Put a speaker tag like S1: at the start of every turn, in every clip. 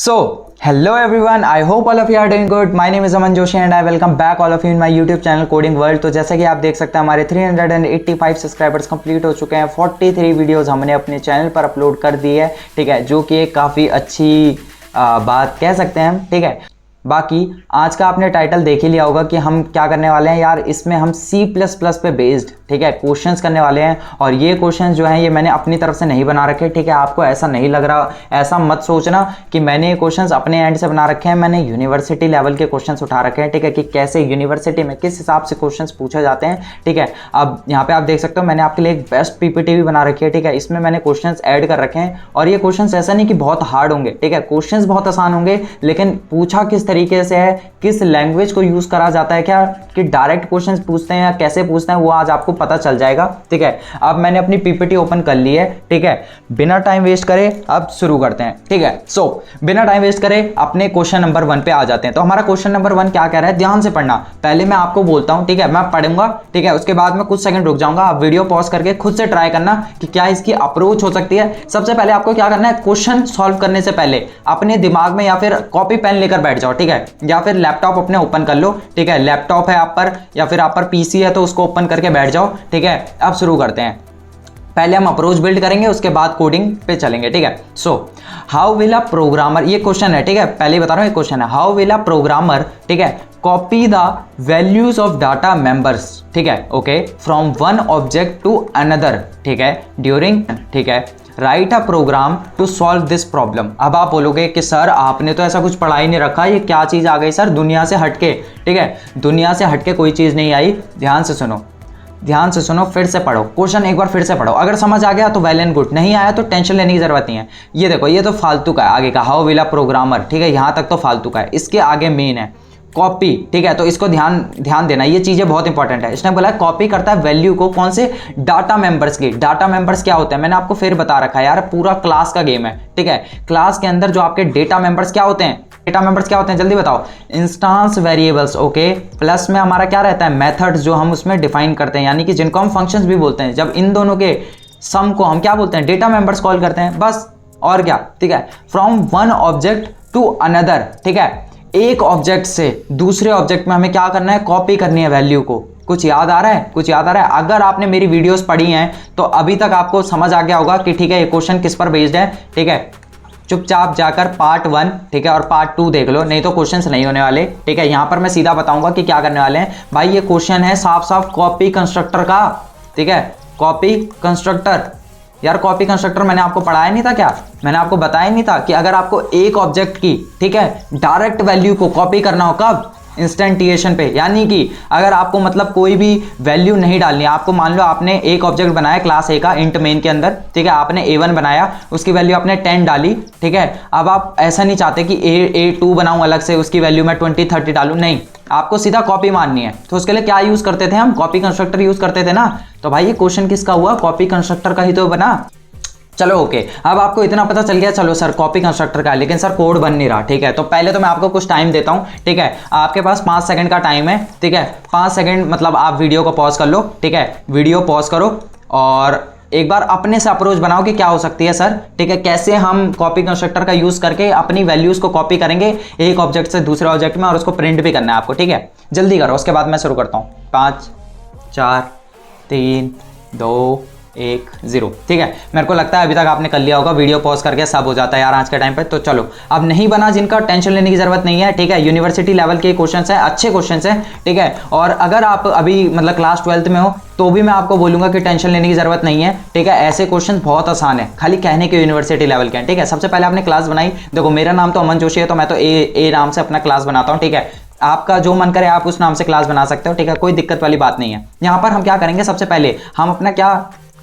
S1: Hello everyone, I hope all of you are doing good. My name is Aman Joshi and I welcome back all of you in my YouTube channel Coding World। तो जैसा कि आप देख सकते हैं हमारे 385 subscribers complete हो चुके हैं। 43 वीडियोस हमने अपने चैनल पर अपलोड कर दी है, ठीक है, जो कि एक काफ़ी अच्छी बात कह सकते हैं हम, ठीक है। बाकी आज का आपने टाइटल देख ही लिया होगा कि हम क्या करने वाले हैं यार। इसमें हम C++ पे बेस्ड, ठीक है, क्वेश्चंस करने वाले हैं। और ये क्वेश्चंस जो हैं ये मैंने अपनी तरफ से नहीं बना रखे, ठीक है। आपको ऐसा नहीं लग रहा, ऐसा मत सोचना कि मैंने ये क्वेश्चंस अपने एंड से बना रखे हैं। मैंने यूनिवर्सिटी लेवल के क्वेश्चंस उठा रखे हैं, ठीक है, कि कैसे यूनिवर्सिटी में किस हिसाब से क्वेश्चंस पूछे जाते हैं, ठीक है। अब यहाँ पे आप देख सकते हो मैंने आपके लिए एक बेस्ट PPT भी बना रखी है, ठीक है। इसमें मैंने क्वेश्चंस ऐड कर रखे हैं और ये क्वेश्चंस ऐसा नहीं कि बहुत हार्ड होंगे, ठीक है। क्वेश्चंस बहुत आसान होंगे, लेकिन पूछा किस तरीके से है, किस लैंग्वेज को यूज करा जाता है, क्या कि डायरेक्ट क्वेश्चंस पूछते हैं या कैसे पूछते हैं, वो आज आपको पता चल जाएगा, ठीक है। अब मैंने अपनी PPT ओपन कर ली है, ठीक है। बिना टाइम वेस्ट करे अब शुरू करते हैं, ठीक है। बिना टाइम वेस्ट करे अपने क्वेश्चन नंबर 1 पे आ जाते हैं। तो हमारा क्वेश्चन नंबर 1 क्या कह रहा है, ध्यान से पढ़ना। पहले मैं आपको बोलता हूं, ठीक है, मैं पढ़ूंगा, ठीक है, उसके बाद मैं कुछ सेकंड रुक जाऊंगा। आप वीडियो पॉज करके खुद से ट्राई करना कि क्या इसकी अप्रोच हो सकती है। सबसे पहले आपको क्या करना है, क्वेश्चन सॉल्व करने से पहले अपने दिमाग में या फिर कॉपी पेन लेकर बैठ जाओ, ठीक है, या फिर लैपटॉप अपने ओपन कर लो, ठीक है। लैपटॉप है आप पर या फिर आप पर PC है तो उसको ओपन करके बैठ जाओ, ठीक है। अब शुरू करते हैं। पहले हम अप्रोच बिल्ड करेंगे, उसके बाद कोडिंग पे चलेंगे, ठीक है। हाउ विल अ प्रोग्रामर, ये क्वेश्चन है, ठीक है, पहले ही बता रहा हूं, ये क्वेश्चन है। हाउ विल अ प्रोग्रामर, ठीक है, copy the values of data members, ठीक है, okay, from one object to another, ठीक है, ड्यूरिंग, ठीक है, write a program to solve this problem. अब आप बोलोगे कि सर आपने तो ऐसा कुछ पढ़ा ही नहीं रखा, ये क्या चीज आ गई सर दुनिया से हटके, ठीक है। दुनिया से हटके कोई चीज नहीं आई। ध्यान से सुनो, ध्यान से सुनो, फिर से पढ़ो क्वेश्चन, एक बार फिर से पढ़ो। अगर समझ आ गया तो वेल एंड गुड, नहीं आया तो टेंशन लेने की जरूरत नहीं है। ये देखो, ये तो फालतू का है आगे का, हाउ विल अ प्रोग्रामर, ठीक है, यहां तक तो फालतू का है। इसके आगे मेन है कॉपी, ठीक है, तो इसको ध्यान देना, ये चीजें बहुत इंपॉर्टेंट है। इसने बोला कॉपी करता है वैल्यू को, कौन से, डाटा मेंबर्स की। डाटा मेंबर्स क्या होते हैं मैंने आपको फिर बता रखा है यार, पूरा क्लास का गेम है, ठीक है। क्लास के अंदर जो आपके डेटा मेंबर्स क्या होते हैं, डेटा मेंबर्स क्या होते हैं जल्दी बताओ, इंस्टेंस वेरिएबल्स, ओके। प्लस में हमारा क्या रहता है, मेथड्स जो हम उसमें डिफाइन करते हैं, यानी कि जिनको हम फंक्शंस भी बोलते हैं। जब इन दोनों के सम को हम क्या बोलते हैं, डेटा मेंबर्स कॉल करते हैं, बस, और क्या, ठीक है। From one object to another, ठीक है, एक ऑब्जेक्ट से दूसरे ऑब्जेक्ट में हमें क्या करना है, कॉपी करनी है वैल्यू को। कुछ याद आ रहा है, कुछ याद आ रहा है। अगर आपने मेरी वीडियोस पढ़ी हैं तो अभी तक आपको समझ आ गया होगा कि ठीक है ये क्वेश्चन किस पर बेस्ड है, ठीक है। चुपचाप जाकर पार्ट 1, ठीक है, और पार्ट 2 देख लो, नहीं तो क्वेश्चंस नहीं होने वाले, ठीक है। यहां पर मैं सीधा बताऊंगा कि क्या करने वाले हैं। भाई ये क्वेश्चन है साफ साफ कॉपी कंस्ट्रक्टर का, ठीक है, कॉपी कंस्ट्रक्टर। यार कॉपी कंस्ट्रक्टर मैंने आपको पढ़ाया नहीं था क्या, मैंने आपको बताया नहीं था कि अगर आपको एक ऑब्जेक्ट की, ठीक है, डायरेक्ट वैल्यू को कॉपी करना हो, कब, इंस्टेंटिएशन पे। यानी कि अगर आपको मतलब कोई भी वैल्यू नहीं डालनी है, आपको मान लो आपने एक ऑब्जेक्ट बनाया क्लास A का इंट मेन के अंदर, ठीक है, आपने A1 बनाया, उसकी वैल्यू आपने 10 डाली, ठीक है। अब आप ऐसा नहीं चाहते कि A2 बनाऊं अलग से, उसकी वैल्यू मैं 20 30 डालूं, नहीं, आपको सीधा कॉपी मारनी है। तो उसके लिए क्या यूज करते थे हम, कॉपी कंस्ट्रक्टर यूज करते थे ना। तो भाई ये क्वेश्चन किसका हुआ, कॉपी कंस्ट्रक्टर का ही तो बना। चलो ओके, अब आपको इतना पता चल गया, चलो सर कॉपी कंस्ट्रक्टर का है, लेकिन सर कोड बन नहीं रहा, ठीक है। तो पहले तो मैं आपको कुछ टाइम देता हूं, ठीक है, आपके पास 5 सेकंड का टाइम है, ठीक है। 5 सेकंड मतलब आप वीडियो को पॉज कर लो, ठीक है, वीडियो पॉज करो और एक बार अपने से अप्रोच बनाओ कि क्या हो सकती है सर, ठीक है, कैसे हम कॉपी कंस्ट्रक्टर का यूज करके अपनी वैल्यूज को कॉपी करेंगे एक ऑब्जेक्ट से दूसरे ऑब्जेक्ट में, और उसको प्रिंट भी करना है आपको, ठीक है। जल्दी करो, उसके बाद मैं शुरू करता हूं। 5 4 3 2 1 0, ठीक है। मेरे को लगता है अभी तक आपने कर लिया होगा, वीडियो पॉज करके सब हो जाता है यार आज के टाइम पे। तो चलो, अब नहीं बना जिनका, टेंशन लेने की जरूरत नहीं है, ठीक है। यूनिवर्सिटी लेवल के क्वेश्चंस हैं, अच्छे क्वेश्चंस हैं, ठीक है। और अगर आप अभी मतलब क्लास 12th में हो तो भी मैं आपको बोलूंगा कि टेंशन लेने की जरूरत नहीं है, ठीक है। ऐसे क्वेश्चन बहुत आसान है, खाली कहने के यूनिवर्सिटी लेवल के हैं, ठीक है। सबसे पहले आपने क्लास बनाई, देखो मेरा नाम तो अमन जोशी है, तो मैं तो ए नाम से अपना क्लास बनाता हूँ, ठीक है। आपका जो मन करे आप उस नाम से क्लास बना सकते हो, ठीक है, कोई दिक्कत वाली बात नहीं है। यहाँ पर हम क्या करेंगे, सबसे पहले हम अपना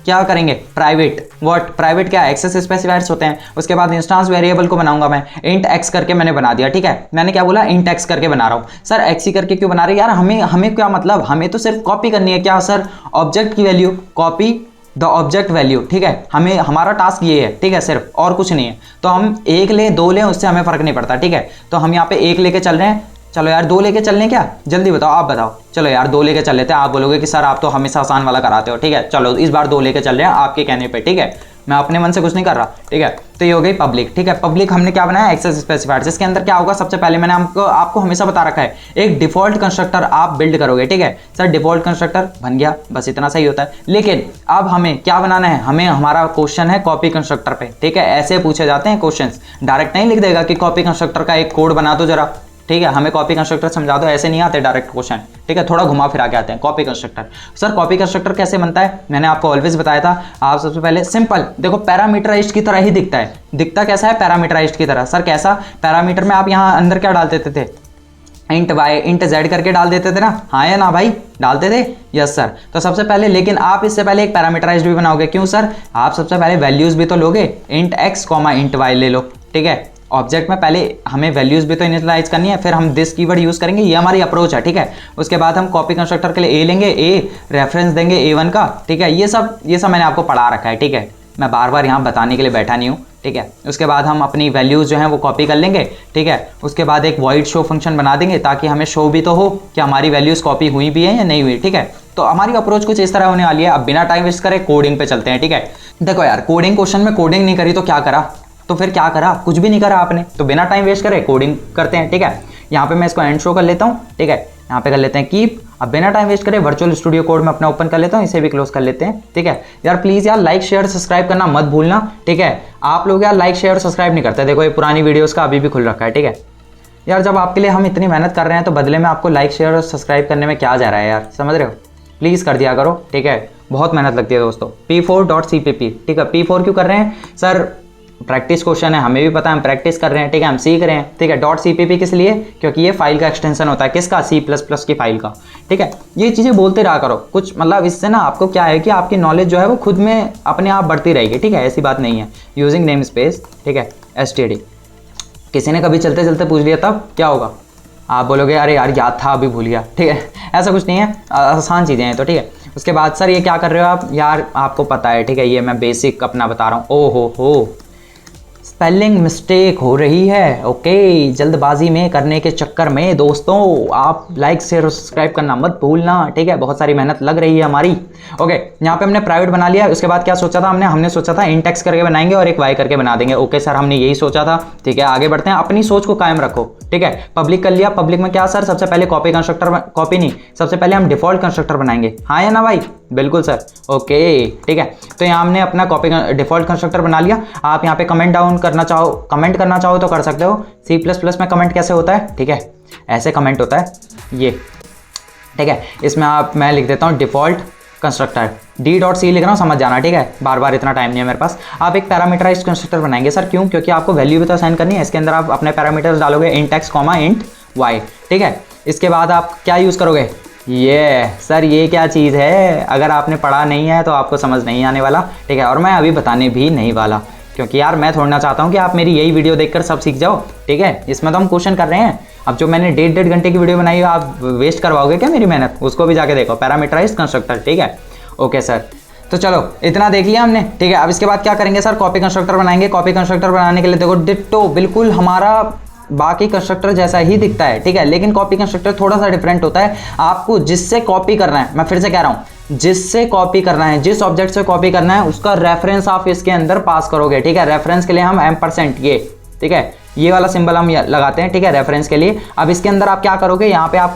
S1: क्या करेंगे, प्राइवेट, प्राइवेट क्या है, एक्सेस स्पेसिफायर्स होते हैं। उसके बाद इंस्टेंस वेरिएबल को बनाऊंगा मैं, इंट x करके मैंने बना दिया, ठीक है। मैंने क्या बोला, इंट x करके बना रहा हूं। सर x ही करके क्यों बना रहे यार, हमें क्या मतलब, हमें तो सिर्फ कॉपी करनी है, क्या सर, ऑब्जेक्ट की value, copy the object value, ठीक है। हमें हमारा टास्क ये है, ठीक है, सिर्फ, और कुछ नहीं है। तो हम 1 लें 2 लें उससे हमें फर्क नहीं पड़ता, ठीक है। तो हम यहाँ पे 1 लेके चल रहे हैं, चलो यार 2 लेके चल रहे हैं क्या, जल्दी बताओ, आप बताओ। चलो यार 2 लेके चल लेते हैं। आप बोलोगे कि सर आप तो हमेशा आसान वाला कराते हो, ठीक है, चलो इस बार 2 लेके चल रहे हैं आपके कहने पे, ठीक है। मैं अपने मन से कुछ नहीं कर रहा, ठीक है। तो ये हो गई पब्लिक, ठीक है। पब्लिक हमने क्या बनाया, एक्सेस स्पेसिफायर, जिसके अंदर क्या होगा, सबसे पहले मैंने आपको हमेशा बता रखा है एक डिफॉल्ट कंस्ट्रक्टर आप बिल्ड करोगे, ठीक है सर। डिफॉल्ट कंस्ट्रक्टर बन गया, बस इतना सही होता है। लेकिन अब हमें क्या बनाना है, हमें हमारा क्वेश्चन है कॉपी कंस्ट्रक्टर पे, ठीक है। ऐसे पूछे जाते हैं क्वेश्चंस, डायरेक्ट नहीं लिख देगा कि कॉपी कंस्ट्रक्टर का एक कोड बना दो जरा, ठीक है, हमें कॉपी कंस्ट्रक्टर समझा दो, ऐसे नहीं आते डायरेक्ट क्वेश्चन, ठीक है। थोड़ा घुमा फिरा के आते हैं copy constructor. Sir copy constructor कैसे बनता है, मैंने आपको ऑलवेज बताया था। आप सबसे पहले सिंपल देखो, पैरामीटराइज्ड की तरह ही दिखता है। दिखता कैसा है, पैरामीटराइज्ड की तरह। सर कैसा, पैरामीटर में आप यहाँ अंदर क्या डाल देते थे, इंट वाई इंट जेड करके डाल देते थे ना, हाँ या ना भाई, डालते थे, यस सर। तो सबसे पहले, लेकिन आप इससे पहले एक पैरामीटराइज्ड भी बनाओगे, क्यों सर, आप सबसे पहले वैल्यूज भी तो लोगे, int x comma int y ले लो, ठीक है। ऑब्जेक्ट में पहले हमें वैल्यूज भी तो इनिशियलाइज करनी है, फिर हम दिस कीवर्ड यूज करेंगे, ये हमारी अप्रोच है, ठीक है। उसके बाद हम कॉपी कंस्ट्रक्टर के लिए ए लेंगे, ए रेफरेंस देंगे A1 का, ठीक है। ये सब मैंने आपको पढ़ा रखा है, ठीक है। मैं बार बार यहाँ बताने के लिए बैठा नहीं हूँ, ठीक है। उसके बाद हम अपनी वैल्यूज जो हैं वो कॉपी कर लेंगे, ठीक है। उसके बाद एक वॉइड शो फंक्शन बना देंगे ताकि हमें शो भी तो हो कि हमारी वैल्यूज कॉपी हुई भी है या नहीं हुई, ठीक है। तो हमारी अप्रोच कुछ इस तरह होने वाली है। अब बिना टाइम वेस्ट करे कोडिंग पे चलते हैं, ठीक है। देखो यार, कोडिंग क्वेश्चन में कोडिंग नहीं करी तो क्या करा, तो फिर क्या करा, कुछ भी नहीं करा आपने। तो बिना टाइम वेस्ट करे कोडिंग करते हैं, ठीक है। यहाँ पे मैं इसको एंड शो कर लेता हूँ, ठीक है। यहाँ पे कर लेते हैं कीप। अब बिना टाइम वेस्ट करे वर्चुअल स्टूडियो कोड में अपना ओपन कर लेता हूँ, इसे भी क्लोज कर लेते हैं, ठीक है। यार प्लीज यार लाइक शेयर सब्सक्राइब करना मत भूलना, ठीक है। आप लोग यार लाइक शेयर सब्सक्राइब नहीं करते, देखो ये पुरानी वीडियोस का अभी भी खुल रखा है, ठीक है। यार जब आपके लिए हम इतनी मेहनत कर रहे हैं तो बदले में आपको लाइक शेयर और सब्सक्राइब करने में क्या जा रहा है यार, समझ रहे हो, प्लीज कर दिया करो, ठीक है। बहुत मेहनत लगती है दोस्तों। p4.cpp, ठीक है। p4 क्यों कर रहे हैं सर, प्रैक्टिस क्वेश्चन है, हमें भी पता है, हम प्रैक्टिस कर रहे हैं, ठीक है, हम सीख रहे हैं, ठीक है। .cpp किस लिए, क्योंकि ये फाइल का एक्सटेंशन होता है, किसका, C++ की फाइल का, ठीक है। ये चीज़ें बोलते रहा करो कुछ, मतलब इससे ना आपको क्या है कि आपकी नॉलेज जो है वो खुद में अपने आप बढ़ती रहेगी, ठीक है। ऐसी बात नहीं है। यूजिंग नेम स्पेस, ठीक है, std। किसी ने कभी चलते चलते पूछ लिया तब क्या होगा, आप बोलोगे अरे यार याद था अभी भूल गया, ठीक है। ऐसा कुछ नहीं है, आसान चीज़ें हैं, तो ठीक है। उसके बाद सर ये क्या कर रहे हो आप, यार आपको पता है, ठीक है, ये मैं बेसिक अपना बता रहा हूँ। ओ हो स्पेलिंग मिस्टेक हो रही है, ओके। जल्दबाजी में करने के चक्कर में दोस्तों आप लाइक शेयर और सब्सक्राइब करना मत भूलना, ठीक है। बहुत सारी मेहनत लग रही है हमारी, ओके। यहाँ पे हमने प्राइवेट बना लिया। उसके बाद क्या सोचा था हमने सोचा था इंट एक्स करके बनाएंगे और एक वाई करके बना देंगे, ओके सर, हमने यही सोचा था, ठीक है। आगे बढ़ते हैं, अपनी सोच को कायम रखो, ठीक है। पब्लिक कर लिया। पब्लिक में क्या सर, सबसे पहले कॉपी कंस्ट्रक्टर, कॉपी नहीं, सबसे पहले हम डिफॉल्ट कंस्ट्रक्टर बनाएंगे, हाँ या ना भाई, बिल्कुल सर, ओके, ठीक है। तो यहाँ हमने अपना कॉपी डिफॉल्ट कंस्ट्रक्टर बना लिया। आप यहाँ पे कमेंट डाउन करना चाहो, कमेंट करना चाहो तो कर सकते हो। C++ में कमेंट कैसे होता है, ठीक है, ऐसे कमेंट होता है ये, ठीक है। इसमें मैं लिख देता हूँ डिफॉल्ट कंस्ट्रक्टर, d.c लिख रहा हूँ, समझ जाना, ठीक है। बार बार इतना टाइम नहीं है मेरे पास। आप एक पैरामीटराइज्ड कंस्ट्रक्टर बनाएंगे सर, क्यों, क्योंकि आपको वैल्यू भी तो असाइन करनी है। इसके अंदर आप अपने पैरामीटर्स डालोगे, int x comma int y, ठीक है। इसके बाद आप क्या यूज़ करोगे, ये सर ये क्या चीज़ है, अगर आपने पढ़ा नहीं है तो आपको समझ नहीं आने वाला, ठीक है। और मैं अभी बताने भी नहीं वाला, क्योंकि यार मैं थोड़ा चाहता हूँ कि आप मेरी यही वीडियो देखकर सब सीख जाओ, ठीक है। इसमें तो हम क्वेश्चन कर रहे हैं। अब जो मैंने 1.5 घंटे की वीडियो बनाई है, आप वेस्ट करवाओगे क्या मेरी मेहनत, उसको भी जाके देखो, पैरामीटराइज्ड कंस्ट्रक्टर, ठीक है, ओके सर। तो चलो इतना देख लिया हमने, ठीक है। अब इसके बाद क्या करेंगे सर, कॉपी कंस्ट्रक्टर बनाएंगे। कॉपी कंस्ट्रक्टर बनाने के लिए देखो डिट्टो बिल्कुल हमारा बाकी कंस्ट्रक्टर जैसा ही दिखता है, ठीक है। लेकिन कॉपी कंस्ट्रक्टर थोड़ा सा डिफरेंट होता है। आपको जिससे कॉपी करना है, मैं फिर से कह रहा हूँ, जिससे कॉपी करना है, जिस ऑब्जेक्ट से कॉपी करना है उसका रेफरेंस आप इसके अंदर पास करोगे, ठीक है। रेफरेंस के लिए हम %, ये, ठीक है, ये वाला सिंबल हम लगाते हैं, ठीक है, रेफरेंस के लिए। अब इसके अंदर आप क्या करोगे, यहाँ पे आप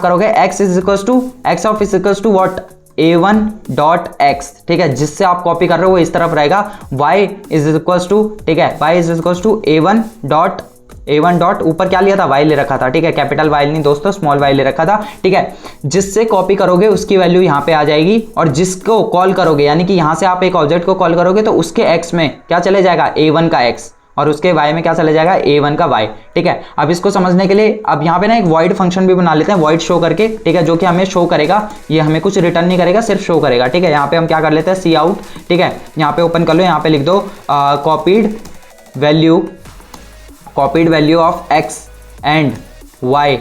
S1: करोगे x is equals to x of is equals to what, a1.x, ठीक है, जिससे आप कॉपी कर रहे हो वो इस तरफ रहेगा। y इज इक्वल्स टू, ठीक है, y is equals to a1 dot ऊपर क्या लिया था, y ले रखा था, ठीक है, कैपिटल y नहीं दोस्तों, स्मॉल y ले रखा था, ठीक है। जिससे कॉपी करोगे उसकी वैल्यू यहाँ पे आ जाएगी, और जिसको कॉल करोगे, यानी कि यहाँ से आप एक ऑब्जेक्ट को कॉल करोगे तो उसके x में क्या चले जाएगा, a1 का x, और उसके y में क्या चले जाएगा, a1 का y, ठीक है। अब इसको समझने के लिए अब यहाँ पे ना एक void फंक्शन भी बना लेते हैं, void शो करके, ठीक है, जो कि हमें शो करेगा, ये हमें कुछ रिटर्न नहीं करेगा, सिर्फ शो करेगा, ठीक है। यहाँ पे हम क्या कर लेते हैं, सी आउट, ठीक है, यहाँ पे ओपन कर लो, यहाँ पे लिख दो copied value of x and y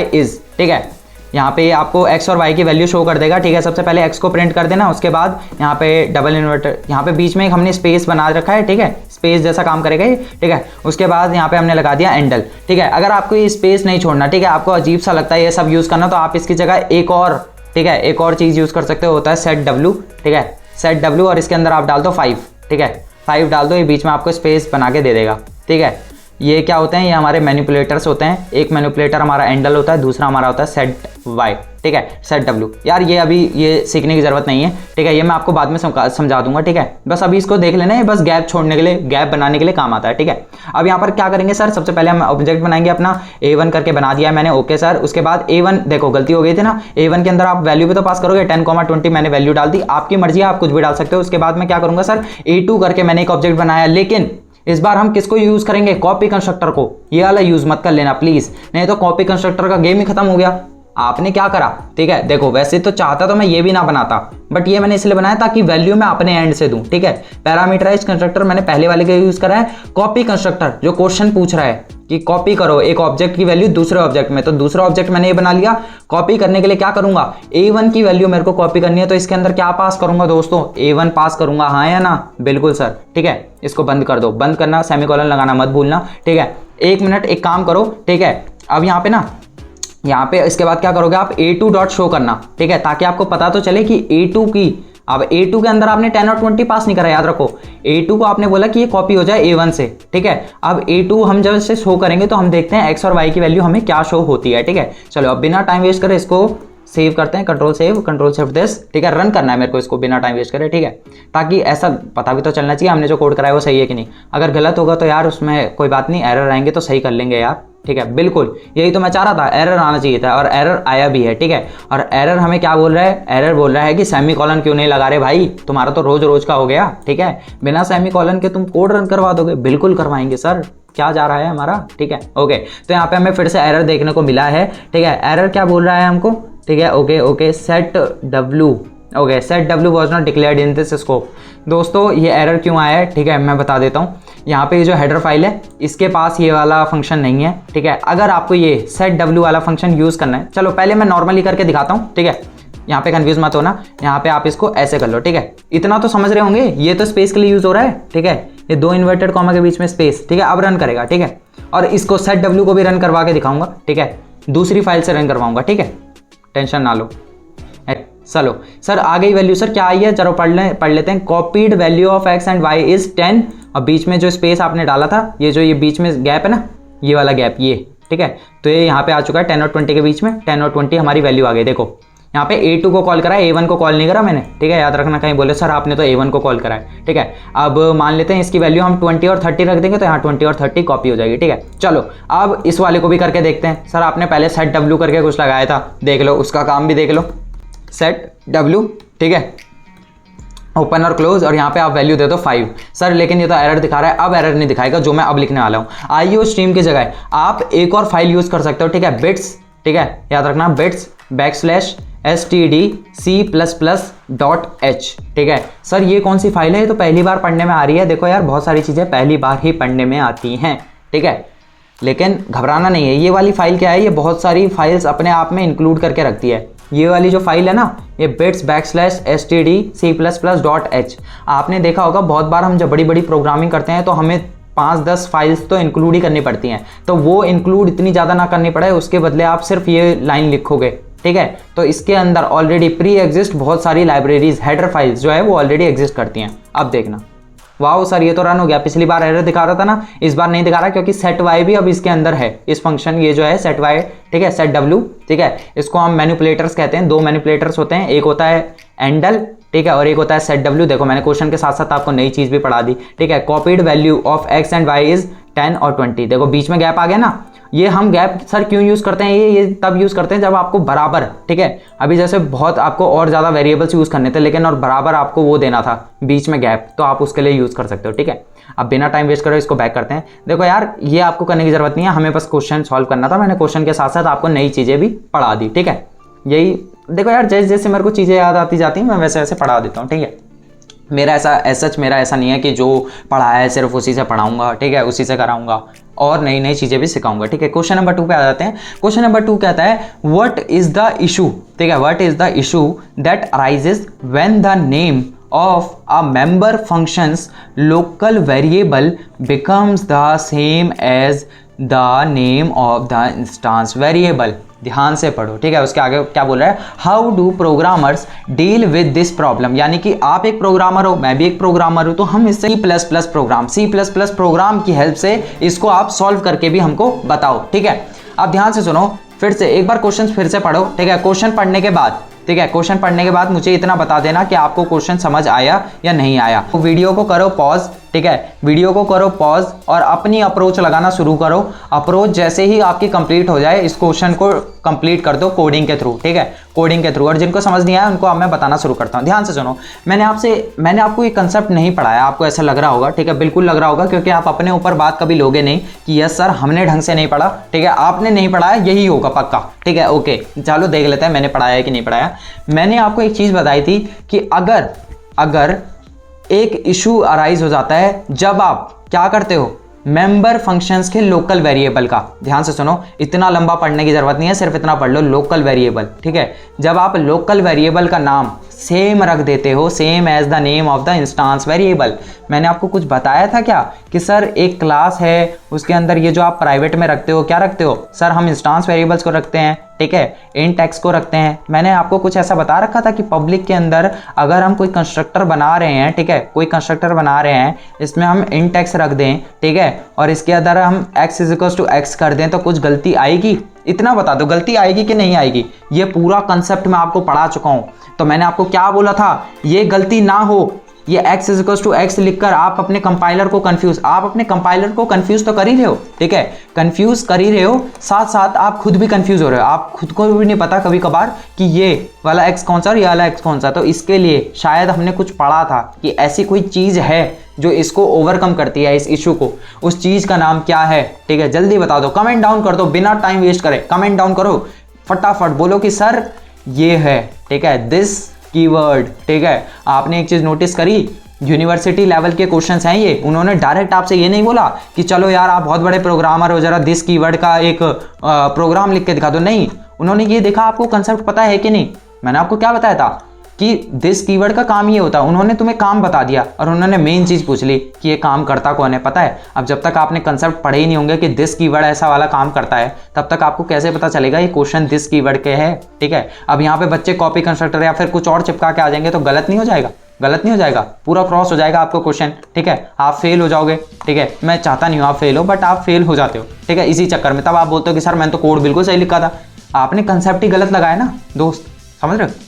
S1: is, ठीक है। यहाँ पे आपको x और y की वैल्यू शो कर देगा, ठीक है। सबसे पहले x को प्रिंट कर देना, उसके बाद यहाँ पे डबल इन्वर्टर, यहाँ पे बीच में एक हमने स्पेस बना रखा है, ठीक है, स्पेस जैसा काम करेगा ये, ठीक है। उसके बाद यहाँ पे हमने लगा दिया एंडल, ठीक है। अगर आपको ये स्पेस नहीं छोड़ना, ठीक है, आपको अजीब सा लगता है ये सब यूज़ करना, तो आप इसकी जगह एक और, ठीक है, एक और चीज़ यूज़ कर सकते हो, होता है सेट w, ठीक है, सेट डब्ल्यू और इसके अंदर आप डाल दो 5, ठीक है 5 डाल दो, ये बीच में आपको स्पेस बना के दे देगा, ठीक है। ये क्या होते हैं, ये हमारे मैनिपुलेटर्स होते हैं। एक मैनिपुलेटर हमारा एंडल होता है, दूसरा हमारा होता है सेट वाई, ठीक है सेट डब्ल्यू। यार ये अभी ये सीखने की जरूरत नहीं है, ठीक है, ये मैं आपको बाद में समझा दूंगा, ठीक है। बस अभी इसको देख लेना है, बस गैप छोड़ने के लिए, गैप बनाने के लिए काम आता है, ठीक है। अब यहाँ पर क्या करेंगे सर, सबसे पहले हम ऑब्जेक्ट बनाएंगे अपना, A1 करके बना दिया है मैंने, ओके सर। उसके बाद A1 देखो गलती हो गई थी ना, A1 के अंदर आप वैल्यू भी तो पास करोगे, 10,20 मैंने वैल्यू डाल दी, आपकी मर्जी है, आप कुछ भी डाल सकते हो। उसके बाद मैं क्या करूंगा सर, A2 करके मैंने एक ऑब्जेक्ट बनाया, लेकिन इस बार हम किसको यूज करेंगे, कॉपी कंस्ट्रक्टर को। ये वाला यूज मत कर लेना प्लीज, नहीं तो कॉपी कंस्ट्रक्टर का गेम ही खत्म हो गया। आपने क्या करा, ठीक है, देखो वैसे तो चाहता तो मैं ये भी ना बनाता, बट ये मैंने इसलिए बनाया ताकि वैल्यू मैं अपने एंड से दूं, ठीक है। पैरामीटराइज्ड कंस्ट्रक्टर मैंने पहले वाले का यूज करा है। कॉपी कंस्ट्रक्टर जो क्वेश्चन पूछ रहा है कि कॉपी करो एक ऑब्जेक्ट की वैल्यू दूसरे ऑब्जेक्ट में, तो दूसरा ऑब्जेक्ट मैंने ये बना लिया। कॉपी करने के लिए क्या करूंगा, A1 की वैल्यू मेरे को कॉपी करनी है, तो इसके अंदर क्या पास करूंगा दोस्तों, A1 पास करूंगा, हाँ या ना, बिल्कुल सर, ठीक है। इसको बंद कर दो, बंद करना, सेमीकोलन लगाना मत भूलना, ठीक है। 1 मिनट एक काम करो, ठीक है। अब यहाँ पे ना, यहाँ पे इसके बाद क्या करोगे आप, A2 डॉट शो करना, ठीक है, ताकि आपको पता तो चले कि A2 की, अब A2 के अंदर आपने 10 और 20 पास नहीं करा, याद रखो। A2 को आपने बोला कि ये कॉपी हो जाए A1 से, ठीक है। अब A2 हम जब इसे शो करेंगे तो हम देखते हैं X और Y की वैल्यू हमें क्या शो होती है, ठीक है। चलो अब बिना टाइम वेस्ट करे इसको सेव करते हैं, कंट्रोल सेव दिस, ठीक है। रन करना है मेरे को इसको बिना टाइम वेस्ट करे, ठीक है, ताकि ऐसा पता भी तो चलना चाहिए हमने जो कोड कराया वो सही है कि नहीं। अगर गलत होगा तो यार उसमें कोई बात नहीं, एरर आएंगे तो सही कर लेंगे यार, ठीक है। बिल्कुल यही तो मैं चाह रहा था, एरर आना चाहिए था और एरर आया भी है, ठीक है। और एरर हमें क्या बोल रहा है, एरर बोल रहा है कि सेमीकोलन क्यों नहीं लगा रहे भाई, तुम्हारा तो रोज रोज का हो गया, ठीक है। बिना सेमीकोलन के तुम कोड रन करवा दोगे, बिल्कुल करवाएंगे सर, क्या जा रहा है हमारा, ठीक है ओके। तो यहाँ पे हमें फिर से एरर देखने को मिला है, ठीक है। एरर क्या बोल रहा है हमको, ठीक है okay set W, okay set W was not declared in this scope. दोस्तों ये एरर क्यों आया है, ठीक है, मैं बता देता हूँ। यहाँ पे ये जो हेडर फाइल है इसके पास ये वाला फंक्शन नहीं है, ठीक है। अगर आपको ये सेट डब्ल्यू वाला फंक्शन यूज़ करना है, चलो पहले मैं नॉर्मली करके दिखाता हूँ, ठीक है। यहाँ पे कंफ्यूज मत होना, यहाँ पे आप इसको ऐसे कर लो, ठीक है। इतना तो समझ रहे होंगे, ये तो स्पेस के लिए यूज़ हो रहा है, ठीक है। ये 2 इन्वर्टेड कॉमा के बीच में स्पेस, ठीक है। अब रन करेगा, ठीक है। और इसको सेट डब्ल्यू को भी रन करवा के दिखाऊंगा, ठीक है, दूसरी फाइल से रन करवाऊंगा, ठीक है, टेंशन ना लो। चलो सर आ गई वैल्यू, सर क्या आई है, चलो पढ़ लेते हैं। Copied value of x and y is 10, और बीच में जो स्पेस आपने डाला था, ये जो ये बीच में गैप है ना, ये वाला गैप, ये ठीक है। तो ये यहाँ पे आ चुका है 10 और 20 के बीच में, 10 और 20 हमारी वैल्यू आ गई। देखो यहाँ पे A2 को कॉल करा है, A1 को कॉल नहीं करा मैंने, ठीक है। याद रखना, कहीं बोले सर आपने तो A1 को कॉल करा है, ठीक है। अब मान लेते हैं इसकी वैल्यू हम 20 और 30 रख देंगे, तो यहाँ 20 और 30 कॉपी हो जाएगी, ठीक है। चलो अब इस वाले को भी करके देखते हैं। सर आपने पहले सेट डब्ल्यू करके कुछ लगाया था, देख लो उसका काम भी देख लो, सेट डब्ल्यू, ठीक है, ओपन और क्लोज, और यहाँ पे आप वैल्यू दे दो 5। सर लेकिन ये तो एरर दिखा रहा है, अब एरर नहीं दिखाएगा जो मैं अब लिखने वाला हूँ। आईओ स्ट्रीम की जगह आप एक और फाइल यूज कर सकते हो, ठीक है, बिट्स, ठीक है, याद रखना बिट्स /stdc++.h, ठीक है। सर ये कौन सी फाइल है, ये तो पहली बार पढ़ने में आ रही है। देखो यार बहुत सारी चीजें पहली बार ही पढ़ने में आती हैं, ठीक है, लेकिन घबराना नहीं है। ये वाली फाइल क्या है, ये बहुत सारी फाइल्स अपने आप में इंक्लूड करके रखती है। ये वाली जो फाइल है ना, ये bits/stdc++.h, आपने देखा होगा बहुत बार हम जब बड़ी बड़ी प्रोग्रामिंग करते हैं तो हमें 5-10 फाइल्स तो इंक्लूड ही करनी पड़ती हैं। तो वो इंक्लूड इतनी ज़्यादा ना करनी पड़े, उसके बदले आप सिर्फ ये लाइन लिखोगे, ठीक है। तो इसके अंदर ऑलरेडी प्री एग्जिस्ट बहुत सारी लाइब्रेरीज, हेडर फाइल्स जो है वो ऑलरेडी एग्जिस्ट करती हैं। अब देखना, वाह सर ये तो रन हो गया। पिछली बार एरर दिखा रहा था ना, इस बार नहीं दिखा रहा क्योंकि सेट वाई भी अब इसके अंदर है, इस फंक्शन ये जो है सेट वाई, ठीक है, सेट डब्ल्यू, ठीक है। इसको हम मैनिपुलेटर्स कहते हैं। 2 मैनिपुलेटर्स होते हैं, एक होता है एंडल, ठीक है, और एक होता है सेट डब्ल्यू। देखो मैंने क्वेश्चन के साथ साथ आपको नई चीज भी पढ़ा दी, ठीक है। Copied value of x and y is 10 और 20। देखो बीच में गैप आ गया ना, ये हम गैप सर क्यों यूज करते हैं, ये तब यूज करते हैं जब आपको बराबर, ठीक है, अभी जैसे बहुत आपको और ज्यादा वेरिएबल्स यूज करने थे लेकिन और बराबर आपको वो देना था बीच में गैप, तो आप उसके लिए यूज कर सकते हो, ठीक है। अब बिना टाइम वेस्ट करो इसको बैक करते हैं। देखो यार ये आपको करने की जरूरत नहीं है, हमें बस क्वेश्चन सॉल्व करना था। मैंने क्वेश्चन के साथ साथ आपको नई चीजें भी पढ़ा दी, ठीक है। यही देखो यार, जैसे जैसे मेरे को चीजें याद आती जाती हैं मैं वैसे वैसे पढ़ा देता हूँ, ठीक है। मेरा ऐसा नहीं है कि जो पढ़ा है सिर्फ उसी से पढ़ाऊंगा, ठीक है, उसी से कराऊंगा, और नई नई चीज़ें भी सिखाऊंगा, ठीक है। क्वेश्चन नंबर 2 पे आ जाते हैं। क्वेश्चन नंबर 2 कहता है व्हाट इज द इशू, ठीक है, what is the issue that arises when the name of a member function's local variable becomes the same as the name of the instance variable, ध्यान से पढ़ो, ठीक है। उसके आगे क्या बोल रहा है, how do programmers deal with this problem, यानी कि आप एक प्रोग्रामर हो, मैं भी एक प्रोग्रामर हूं, तो हम इससे C++ प्रोग्राम की हेल्प से इसको आप सॉल्व करके भी हमको बताओ, ठीक है। आप ध्यान से सुनो, फिर से एक बार क्वेश्चन फिर से पढ़ो, ठीक है। क्वेश्चन पढ़ने के बाद, ठीक है, क्वेश्चन पढ़ने के बाद मुझे इतना बता देना कि आपको क्वेश्चन समझ आया या नहीं आया। तो वीडियो को करो पॉज, ठीक है, वीडियो को करो पॉज और अपनी अप्रोच लगाना शुरू करो। अप्रोच जैसे ही आपकी कंप्लीट हो जाए, इस क्वेश्चन को कंप्लीट कर दो कोडिंग के थ्रू, ठीक है, कोडिंग के थ्रू। और जिनको समझ नहीं आया उनको अब मैं बताना शुरू करता हूँ। ध्यान से सुनो, मैंने आपको ये कंसेप्ट नहीं पढ़ाया, आपको ऐसा लग रहा होगा, ठीक है, बिल्कुल लग रहा होगा, क्योंकि आप अपने ऊपर बात कभी लोगे नहीं कि यस सर हमने ढंग से नहीं पढ़ा, ठीक है, आपने नहीं पढ़ाया, यही होगा पक्का, ठीक है। ओके, चलो देख लेते हैं मैंने पढ़ाया है कि नहीं पढ़ाया। मैंने आपको एक चीज बताई थी कि अगर एक इशू अराइज हो जाता है जब आप क्या करते हो, मेंबर फंक्शंस के लोकल वेरिएबल का, ध्यान से सुनो, इतना लंबा पढ़ने की जरूरत नहीं है, सिर्फ इतना पढ़ लो, लोकल वेरिएबल, ठीक है। जब आप लोकल वेरिएबल का नाम सेम रख देते हो, same as the name of the instance variable. मैंने आपको कुछ बताया था क्या कि सर एक क्लास है, उसके अंदर ये जो आप प्राइवेट में रखते हो, क्या रखते हो सर, हम इंस्टांस वेरिएबल्स को रखते हैं, ठीक है, इंट एक्स को रखते हैं। मैंने आपको कुछ ऐसा बता रखा था कि पब्लिक के अंदर अगर हम कोई कंस्ट्रक्टर बना रहे हैं, ठीक है, कोई कंस्ट्रक्टर बना रहे हैं, इसमें हम इंट एक्स रख दें, ठीक है, और इसके अंदर हम x = x कर दें, तो कुछ गलती आएगी? इतना बता दो, गलती आएगी कि नहीं आएगी? ये पूरा कंसेप्ट मैं आपको पढ़ा चुका हूं। तो मैंने आपको क्या बोला था, ये गलती ना हो, ये x = x लिखकर आप अपने कंपाइलर को कंफ्यूज तो कर ही रहे हो, ठीक है, कंफ्यूज कर ही रहे हो, साथ साथ आप खुद भी कंफ्यूज हो रहे हो, आप खुद को भी नहीं पता कभी कभार कि ये वाला x कौन सा और ये वाला x कौन सा। तो इसके लिए शायद हमने कुछ पढ़ा था कि ऐसी कोई चीज है जो इसको ओवरकम करती है, इस इशू को, उस चीज का नाम क्या है, ठीक है, जल्दी बता दो, कमेंट डाउन कर दो, बिना टाइम वेस्ट करे कमेंट डाउन करो, फटाफट बोलो कि सर ये है, ठीक है, दिस कीवर्ड, ठीक है। आपने एक चीज नोटिस करी, यूनिवर्सिटी लेवल के क्वेश्चंस हैं ये, उन्होंने डायरेक्ट आपसे ये नहीं बोला कि चलो यार आप बहुत बड़े प्रोग्रामर हो, जरा दिस कीवर्ड का एक प्रोग्राम लिख के दिखा दो, नहीं, उन्होंने ये देखा आपको कंसेप्ट पता है कि नहीं। मैंने आपको क्या बताया था कि दिस कीवर्ड का काम ये होता है, उन्होंने तुम्हें काम बता दिया और उन्होंने मेन चीज पूछ ली कि ये काम करता कौन है, पता है। अब जब तक आपने कंसेप्ट पढ़े ही नहीं होंगे कि दिस कीवर्ड ऐसा वाला काम करता है, तब तक आपको कैसे पता चलेगा ये क्वेश्चन दिस कीवर्ड के है, ठीक है। अब यहाँ पे बच्चे कॉपी कंस्ट्रक्टर या फिर कुछ और चिपका के आ जाएंगे तो गलत नहीं हो जाएगा, गलत नहीं हो जाएगा, पूरा क्रॉस हो जाएगा आपको क्वेश्चन, ठीक है, आप फेल हो जाओगे, ठीक है। मैं चाहता नहीं हूँ आप फेल हो, बट आप फेल हो जाते हो, ठीक है, इसी चक्कर में। तब आप बोलते हो कि सर मैंने तो कोड बिल्कुल सही लिखा था, आपने कंसेप्ट ही गलत लगाया ना दोस्त, समझ रहे हो।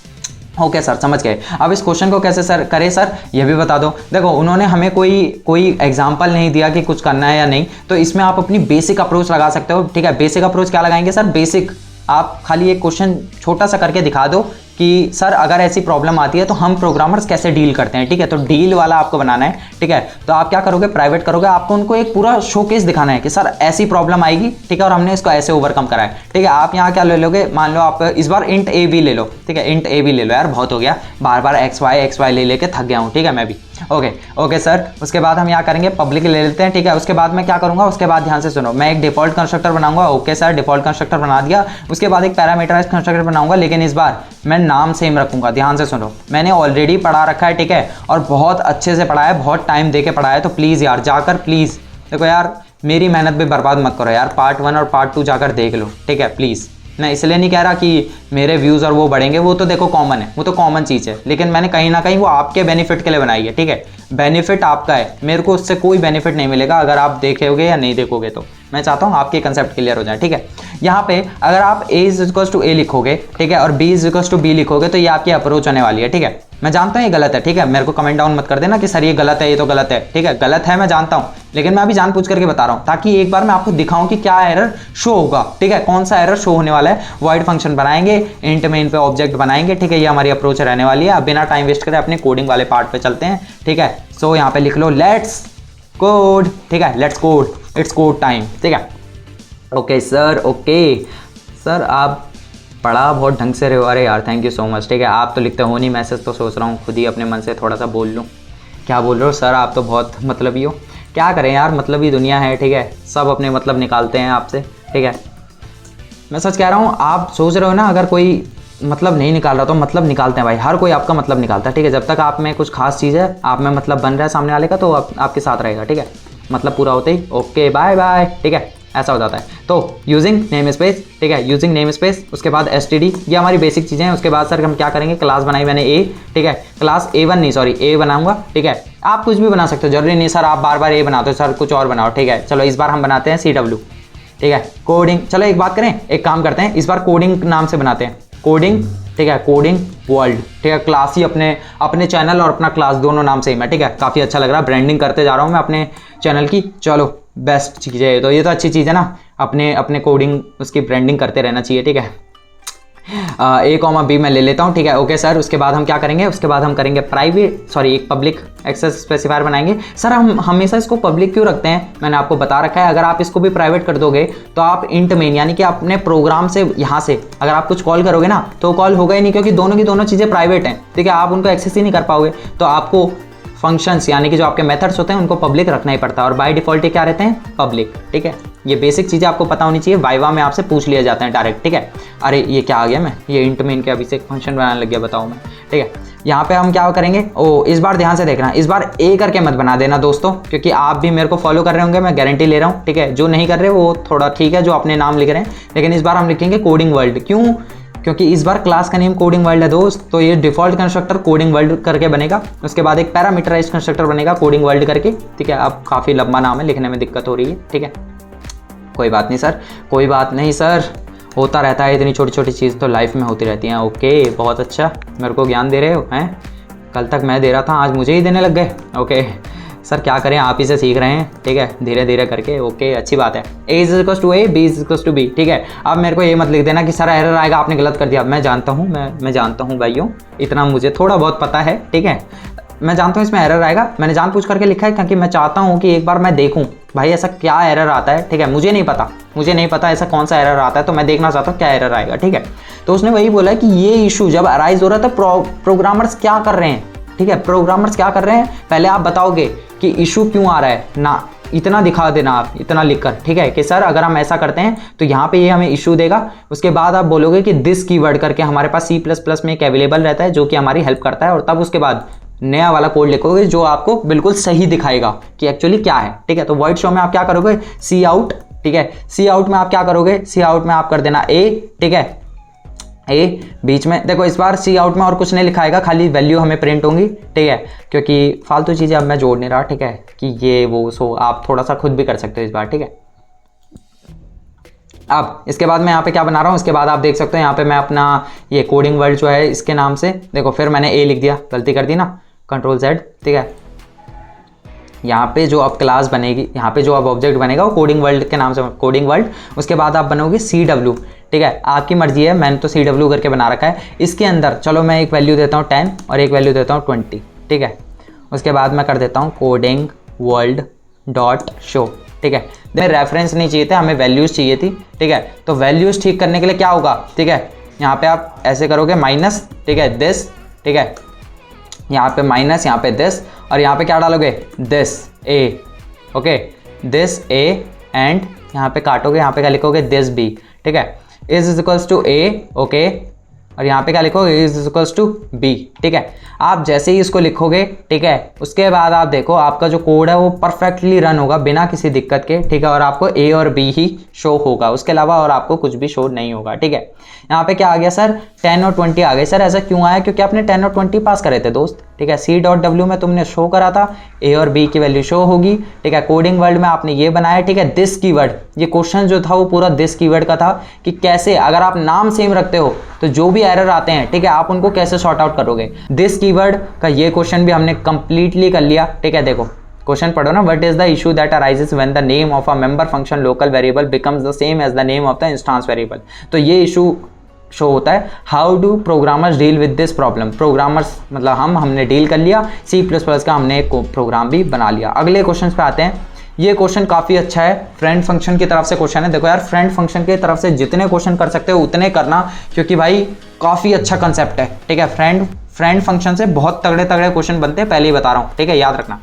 S1: ओके सर, समझ गए। अब इस क्वेश्चन को कैसे सर करें सर, ये भी बता दो। देखो उन्होंने हमें कोई एग्जांपल नहीं दिया कि कुछ करना है या नहीं, तो इसमें आप अपनी बेसिक अप्रोच लगा सकते हो, ठीक है। बेसिक अप्रोच क्या लगाएंगे सर, बेसिक, आप खाली एक क्वेश्चन छोटा सा करके दिखा दो कि सर अगर ऐसी प्रॉब्लम आती है तो हम प्रोग्रामर्स कैसे डील करते हैं, ठीक है। तो डील वाला आपको बनाना है, ठीक है। तो आप क्या करोगे, प्राइवेट करोगे, आपको उनको एक पूरा शोकेस दिखाना है कि सर ऐसी प्रॉब्लम आएगी, ठीक है, और हमने इसको ऐसे ओवरकम करा है, ठीक है। आप यहाँ क्या ले लोगे, मान लो आप इस बार इंट ए बी ले लो, ठीक है, इंट ए बी ले लो, यार बहुत हो गया, बार बार एक्स वाई ले लेके थक गया हूँ, ठीक है, मैं भी। ओके सर, उसके बाद हम यहाँ करेंगे पब्लिक ले लेते हैं, ठीक है। उसके बाद मैं क्या करूँगा, उसके बाद ध्यान से सुनो, मैं एक डिफॉल्ट कंस्ट्रक्टर बनाऊंगा। ओके सर, डिफॉल्ट कंस्ट्रक्टर बना दिया। उसके बाद एक पैरामीटराइज्ड कंस्ट्रक्टर बनाऊंगा, लेकिन इस बार मैं नाम सेम रखूंगा। ध्यान से सुनो, मैंने ऑलरेडी पढ़ा रखा है, ठीक है, और बहुत अच्छे से पढ़ा है, बहुत टाइम दे के पढ़ा है, तो प्लीज़ यार जाकर प्लीज़ देखो यार, मेरी मेहनत भी बर्बाद मत करो यार, पार्ट 1 और पार्ट 2 जाकर देख लो, ठीक है, प्लीज़। मैं इसलिए नहीं कह रहा कि मेरे व्यूज़ और वो बढ़ेंगे, वो तो देखो कॉमन है, वो तो कॉमन चीज़ है, लेकिन मैंने कहीं ना कहीं वो आपके बेनिफिट के लिए बनाई है, ठीक है। बेनिफिट आपका है, मेरे को उससे कोई बेनिफिट नहीं मिलेगा अगर आप देखोगे या नहीं देखोगे। तो मैं चाहता हूँ आपके कंसेप्ट क्लियर हो जाए, ठीक है। यहाँ पे अगर आप A लिखोगे, ठीक है, और B लिखोगे, तो ये आपकी अप्रोच होने वाली है, ठीक है। मैं जानता हूँ ये गलत है, ठीक है, मेरे को कमेंट डाउन मत कर देना कि सर ये गलत है, ये तो गलत है, ठीक है, गलत है मैं जानता हूँ, लेकिन मैं अभी जानबूझ करके बता रहा हूँ ताकि एक बार मैं आपको दिखाऊं कि क्या एरर शो होगा, ठीक है, कौन सा एरर शो होने वाला है। वॉइड फंक्शन बनाएंगे, इंट मेन पे ऑब्जेक्ट बनाएंगे, ठीक है, ये हमारी अप्रोच रहने वाली है। अब बिना टाइम वेस्ट करे अपने कोडिंग वाले पार्ट पे चलते हैं, ठीक है। सो यहाँ पे लिख लो लेट्स कोड, ठीक है, let's code, it's code time, ठीक है। ओके सर, ओके सर, आप पढ़ा बहुत ढंग से रहे हो, अरे यार थैंक यू सो मच, ठीक है। आप तो लिखते हो नहीं मैसेज, तो सोच रहा हूँ खुद ही अपने मन से थोड़ा सा बोल लूँ। क्या बोल रहे हो सर, आप तो बहुत मतलबी हो। क्या करें यार, मतलबी दुनिया है, ठीक है, सब अपने मतलब निकालते हैं आपसे, ठीक है। मैं सच कह रहा हूँ, आप सोच रहे हो ना अगर कोई मतलब नहीं निकाल रहा तो मतलब निकालते हैं भाई, हर कोई आपका मतलब निकालता है, ठीक है। जब तक आप में कुछ खास चीज़ है, आप में मतलब बन रहा है सामने वाले का, तो आपके साथ रहेगा, ठीक है। मतलब पूरा होते ही ओके बाय बाय, ठीक है। ऐसा हो जाता है। तो यूजिंग नेम स्पेस, ठीक है, यूजिंग नेम स्पेस, उसके बाद std, ये हमारी बेसिक चीज़ें हैं। उसके बाद सर हम क्या करेंगे, क्लास बनाई मैंने a, ठीक है, क्लास a1 नहीं सॉरी a बनाऊंगा, ठीक है। आप कुछ भी बना सकते हो, जरूरी नहीं सर आप बार बार a बनाते हो, सर कुछ और बनाओ, ठीक है। चलो इस बार हम बनाते हैं CW, ठीक है, कोडिंग। चलो एक बात करें, एक काम करते हैं, इस बार कोडिंग नाम से बनाते हैं, कोडिंग, ठीक है, कोडिंग वर्ल्ड, ठीक है। क्लास ही अपने चैनल और अपना क्लास दोनों नाम सेम है, ठीक है। काफ़ी अच्छा लग रहा है, ब्रांडिंग करते जा रहा हूँ मैं अपने चैनल की। चलो बेस्ट चीज़ है तो, ये तो अच्छी चीज़ है ना, अपने कोडिंग उसकी ब्रांडिंग करते रहना चाहिए, ठीक है। A, B मैं ले लेता हूँ, ठीक है, ओके सर। उसके बाद हम क्या करेंगे, उसके बाद हम करेंगे प्राइवेट सॉरी एक पब्लिक एक्सेस स्पेसिफायर बनाएंगे। सर हम हमेशा इसको पब्लिक क्यों रखते हैं, मैंने आपको बता रखा है, अगर आप इसको भी प्राइवेट कर दोगे तो आप इंट मेन यानी कि अपने प्रोग्राम से यहाँ से अगर आप कुछ कॉल करोगे ना तो कॉल होगा ही नहीं, क्योंकि दोनों की दोनों चीज़ें प्राइवेट हैं, ठीक है, आप उनको एक्सेस ही नहीं कर पाओगे। तो आपको फंक्शंस यानी कि जो आपके मेथड्स होते हैं उनको पब्लिक रखना ही पड़ता है, और बाय डिफॉल्ट क्या रहते हैं, पब्लिक, ठीक है। ये बेसिक चीज़ें आपको पता होनी चाहिए, वाइवा में आपसे पूछ लिया जाता है डायरेक्ट, ठीक है। अरे ये क्या आ गया, मैं ये इंट मेन के अभी से फंक्शन बनाने लग गया, बताओ मैं, ठीक है। यहाँ पे हम क्या करेंगे, इस बार ध्यान से देखना, इस बार ए करके मत बना देना दोस्तों, क्योंकि आप भी मेरे को फॉलो कर रहे होंगे, मैं गारंटी ले रहा हूँ, ठीक है। जो नहीं कर रहे वो थोड़ा ठीक है, जो अपने नाम लिख रहे हैं, लेकिन इस बार हम लिखेंगे कोडिंग वर्ल्ड। क्यों, क्योंकि इस बार क्लास का नेम कोडिंग वर्ल्ड है दोस्त, तो ये डिफॉल्ट कंस्ट्रक्टर कोडिंग वर्ल्ड करके बनेगा। उसके बाद एक पैरामीटराइज्ड कंस्ट्रक्टर बनेगा कोडिंग वर्ल्ड करके, ठीक है। अब काफ़ी लंबा नाम है, लिखने में दिक्कत हो रही है, ठीक है। कोई बात नहीं सर, कोई बात नहीं सर, होता रहता है, इतनी छोटी छोटी चीज़ तो लाइफ में होती रहती हैं। ओके बहुत अच्छा, मेरे को ज्ञान दे रहे हो हैं, कल तक मैं दे रहा था, आज मुझे ही देने लग गए। ओके सर क्या करें, आप ही से सीख रहे हैं, ठीक है, धीरे धीरे करके। ओके अच्छी बात है, A is equal to A, B is equal to B, ठीक है। अब मेरे को ये मत लिख देना कि सर एरर आएगा, आपने गलत कर दिया। मैं जानता हूँ, मैं जानता हूँ भाइयों, इतना मुझे थोड़ा बहुत पता है, ठीक है। मैं जानता हूँ इसमें एरर आएगा, मैंने जानबूझ करके लिखा है क्योंकि मैं चाहता हूँ कि एक बार मैं देखूँ भाई ऐसा क्या एरर आता है, ठीक है। मुझे नहीं पता ऐसा कौन सा एरर आता है, तो मैं देखना चाहता हूँ क्या एरर आएगा, ठीक है। तो उसने वही बोला कि ये इशू जब अराइज हो रहा है तो प्रोग्रामर्स क्या कर रहे हैं, ठीक है, प्रोग्रामर्स क्या कर रहे हैं, पहले आप बताओगे कि इशू क्यों आ रहा है ना, इतना दिखा देना आप, इतना लिखकर, ठीक है, कि सर अगर हम ऐसा करते हैं तो यहाँ पे ये हमें इशू देगा। उसके बाद आप बोलोगे कि दिस कीवर्ड करके हमारे पास C++ में एक अवेलेबल रहता है जो कि हमारी हेल्प करता है, और तब उसके बाद नया वाला कोड लिखोगे जो आपको बिल्कुल सही दिखाएगा कि एक्चुअली क्या है, ठीक है। तो वॉइड शो में आप क्या करोगे, सी आउट, ठीक है, सी आउट में आप क्या करोगे, सी आउट में आप कर देना A, ठीक है, ए बीच में देखो, इस बार सी आउट में और कुछ नहीं लिखाएगा, खाली वैल्यू हमें प्रिंट होंगी, ठीक है, क्योंकि फालतू चीज़ें अब मैं जोड़ नहीं रहा, ठीक है, कि ये वो सो आप थोड़ा सा खुद भी कर सकते हो इस बार, ठीक है। अब इसके बाद मैं यहाँ पे क्या बना रहा हूँ, इसके बाद आप देख सकते हो यहाँ पे मैं अपना ये कोडिंग वर्ल्ड जो है इसके नाम से देखो, फिर मैंने ए लिख दिया, गलती कर दी ना, Ctrl+Z, ठीक है। यहाँ पे जो अब क्लास बनेगी, यहाँ पे जो अब ऑब्जेक्ट बनेगा वो कोडिंग वर्ल्ड के नाम से, कोडिंग वर्ल्ड। उसके बाद आप बनोगे CW, ठीक है, आपकी मर्जी है, मैंने तो CW करके बना रखा है। इसके अंदर चलो मैं एक वैल्यू देता हूँ 10 और एक वैल्यू देता हूँ 20, ठीक है। उसके बाद मैं कर देता हूँ कोडिंग वर्ल्ड डॉट शो, ठीक है। रेफरेंस नहीं चाहिए थे, हमें वैल्यूज़ चाहिए थी, ठीक है। तो वैल्यूज़ ठीक करने के लिए क्या होगा, ठीक है, यहाँ पे आप ऐसे करोगे माइनस, ठीक है, दिस, ठीक है, यहाँ पे माइनस, यहाँ पे दिस, और यहाँ पे क्या डालोगे, this A, okay, this A, and यहाँ पे काटोगे, यहाँ पे क्या लिखोगे, दिस B, ठीक है, is equals to A, okay, और यहाँ पे क्या लिखोगे, इज इक्वल्स टू B, ठीक है। आप जैसे ही इसको लिखोगे, ठीक है, उसके बाद आप देखो आपका जो कोड है वो परफेक्टली रन होगा बिना किसी दिक्कत के, ठीक है, और आपको A और B ही शो होगा, उसके अलावा और आपको कुछ भी शो नहीं होगा, ठीक है। यहाँ पे क्या आ गया सर, 10 और 20 आ गए। सर ऐसा क्यों आया, क्योंकि आपने 10 और 20 पास करे थे दोस्त, ठीक है। C.W में तुमने शो करा था, A और B की वैल्यू शो होगी, ठीक है। कोडिंग वर्ल्ड में आपने ये बनाया, ठीक है, दिस कीवर्ड, ये क्वेश्चन जो था वो पूरा दिस कीवर्ड का था कि कैसे अगर आप नाम सेम रखते हो तो जो भी एरर आते हैं, ठीक है, आप उनको कैसे सॉर्ट आउट करोगे। दिस कीवर्ड का ये क्वेश्चन भी हमने कंप्लीटली कर लिया, ठीक है। देखो क्वेश्चन पढ़ो ना, what is the issue that arises when the name of a member function local variable becomes the same as the name of the instance variable. तो ये इशू शो होता है, how do programmers deal with this problem. Programmers मतलब हमने deal कर लिया, C++ का हमने एक प्रोग्राम भी बना लिया। अगले क्वेश्चन पे आते हैं। ये क्वेश्चन काफ़ी अच्छा है, फ्रेंड फंक्शन की तरफ से क्वेश्चन है। देखो यार, फ्रेंड फंक्शन की तरफ से जितने क्वेश्चन कर सकते हो उतने करना, क्योंकि भाई काफ़ी अच्छा कंसेप्ट है, ठीक है। फ्रेंड फंक्शन से बहुत तगड़े तगड़े क्वेश्चन बनते हैं, पहले ही बता रहा हूँ, ठीक है, याद रखना।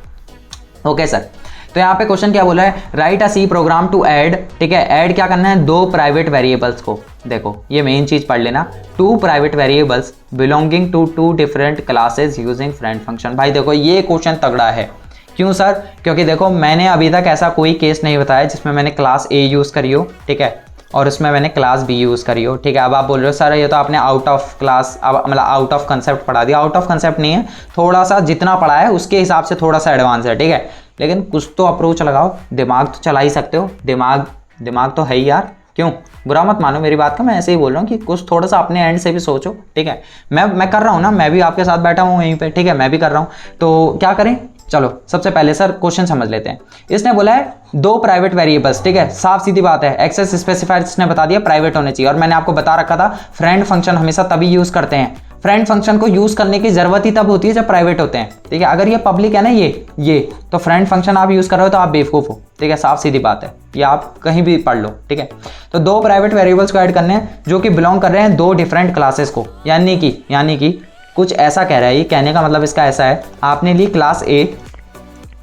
S1: ओके सर, तो यहाँ पे क्वेश्चन क्या बोला है, write a C program to add, ठीक है, ऐड क्या करना है, 2 प्राइवेट वेरिएबल्स को। देखो ये मेन चीज पढ़ लेना, 2 private variables belonging to 2 different classes using friend function. भाई देखो ये क्वेश्चन तगड़ा है क्यों सर? क्योंकि देखो मैंने अभी तक ऐसा कोई केस नहीं बताया जिसमें मैंने क्लास ए यूज़ करी हो, ठीक है, और उसमें मैंने क्लास बी यूज़ करी हो, ठीक है। अब आप बोल रहे हो सर ये तो आपने आउट ऑफ क्लास, अब मतलब आउट ऑफ कंसेप्ट पढ़ा दिया। आउट ऑफ कंसेप्ट नहीं है, थोड़ा सा जितना पढ़ा है उसके हिसाब से थोड़ा सा एडवांस है, ठीक है। लेकिन कुछ तो अप्रोच लगाओ, दिमाग तो चला ही सकते हो, दिमाग तो है ही यार, क्यों? बुरा मत मानो मेरी बात का, मैं ऐसे ही बोल रहा हूँ कि कुछ थोड़ा सा अपने एंड से भी सोचो, ठीक है। मैं कर रहा हूँ ना, मैं भी आपके साथ बैठा हूँ वहीं पे, ठीक है, मैं भी कर रहा हूँ। तो क्या करें, चलो सबसे पहले सर क्वेश्चन समझ लेते हैं। इसने बोला है 2 प्राइवेट वेरिएबल्स, ठीक है, साफ सीधी बात है, एक्सेस स्पेसिफायर इसने बता दिया प्राइवेट होने चाहिए। और मैंने आपको बता रखा था फ्रेंड फंक्शन हमेशा तभी यूज करते हैं, फ्रेंड फंक्शन को यूज करने की जरूरत ही तब होती है जब प्राइवेट होते हैं, ठीक है। अगर ये पब्लिक है ना ये तो फ्रेंड फंक्शन आप यूज कर रहे हो तो आप बेवकूफ हो, ठीक है, साफ सीधी बात है, ये आप कहीं भी पढ़ लो, ठीक है। तो 2 प्राइवेट वेरिएबल्स को ऐड करने हैं जो कि बिलोंग कर रहे हैं 2 डिफरेंट क्लासेस को, यानी कि कुछ ऐसा कह रहा है, ये कहने का मतलब इसका ऐसा है, आपने ली क्लास ए,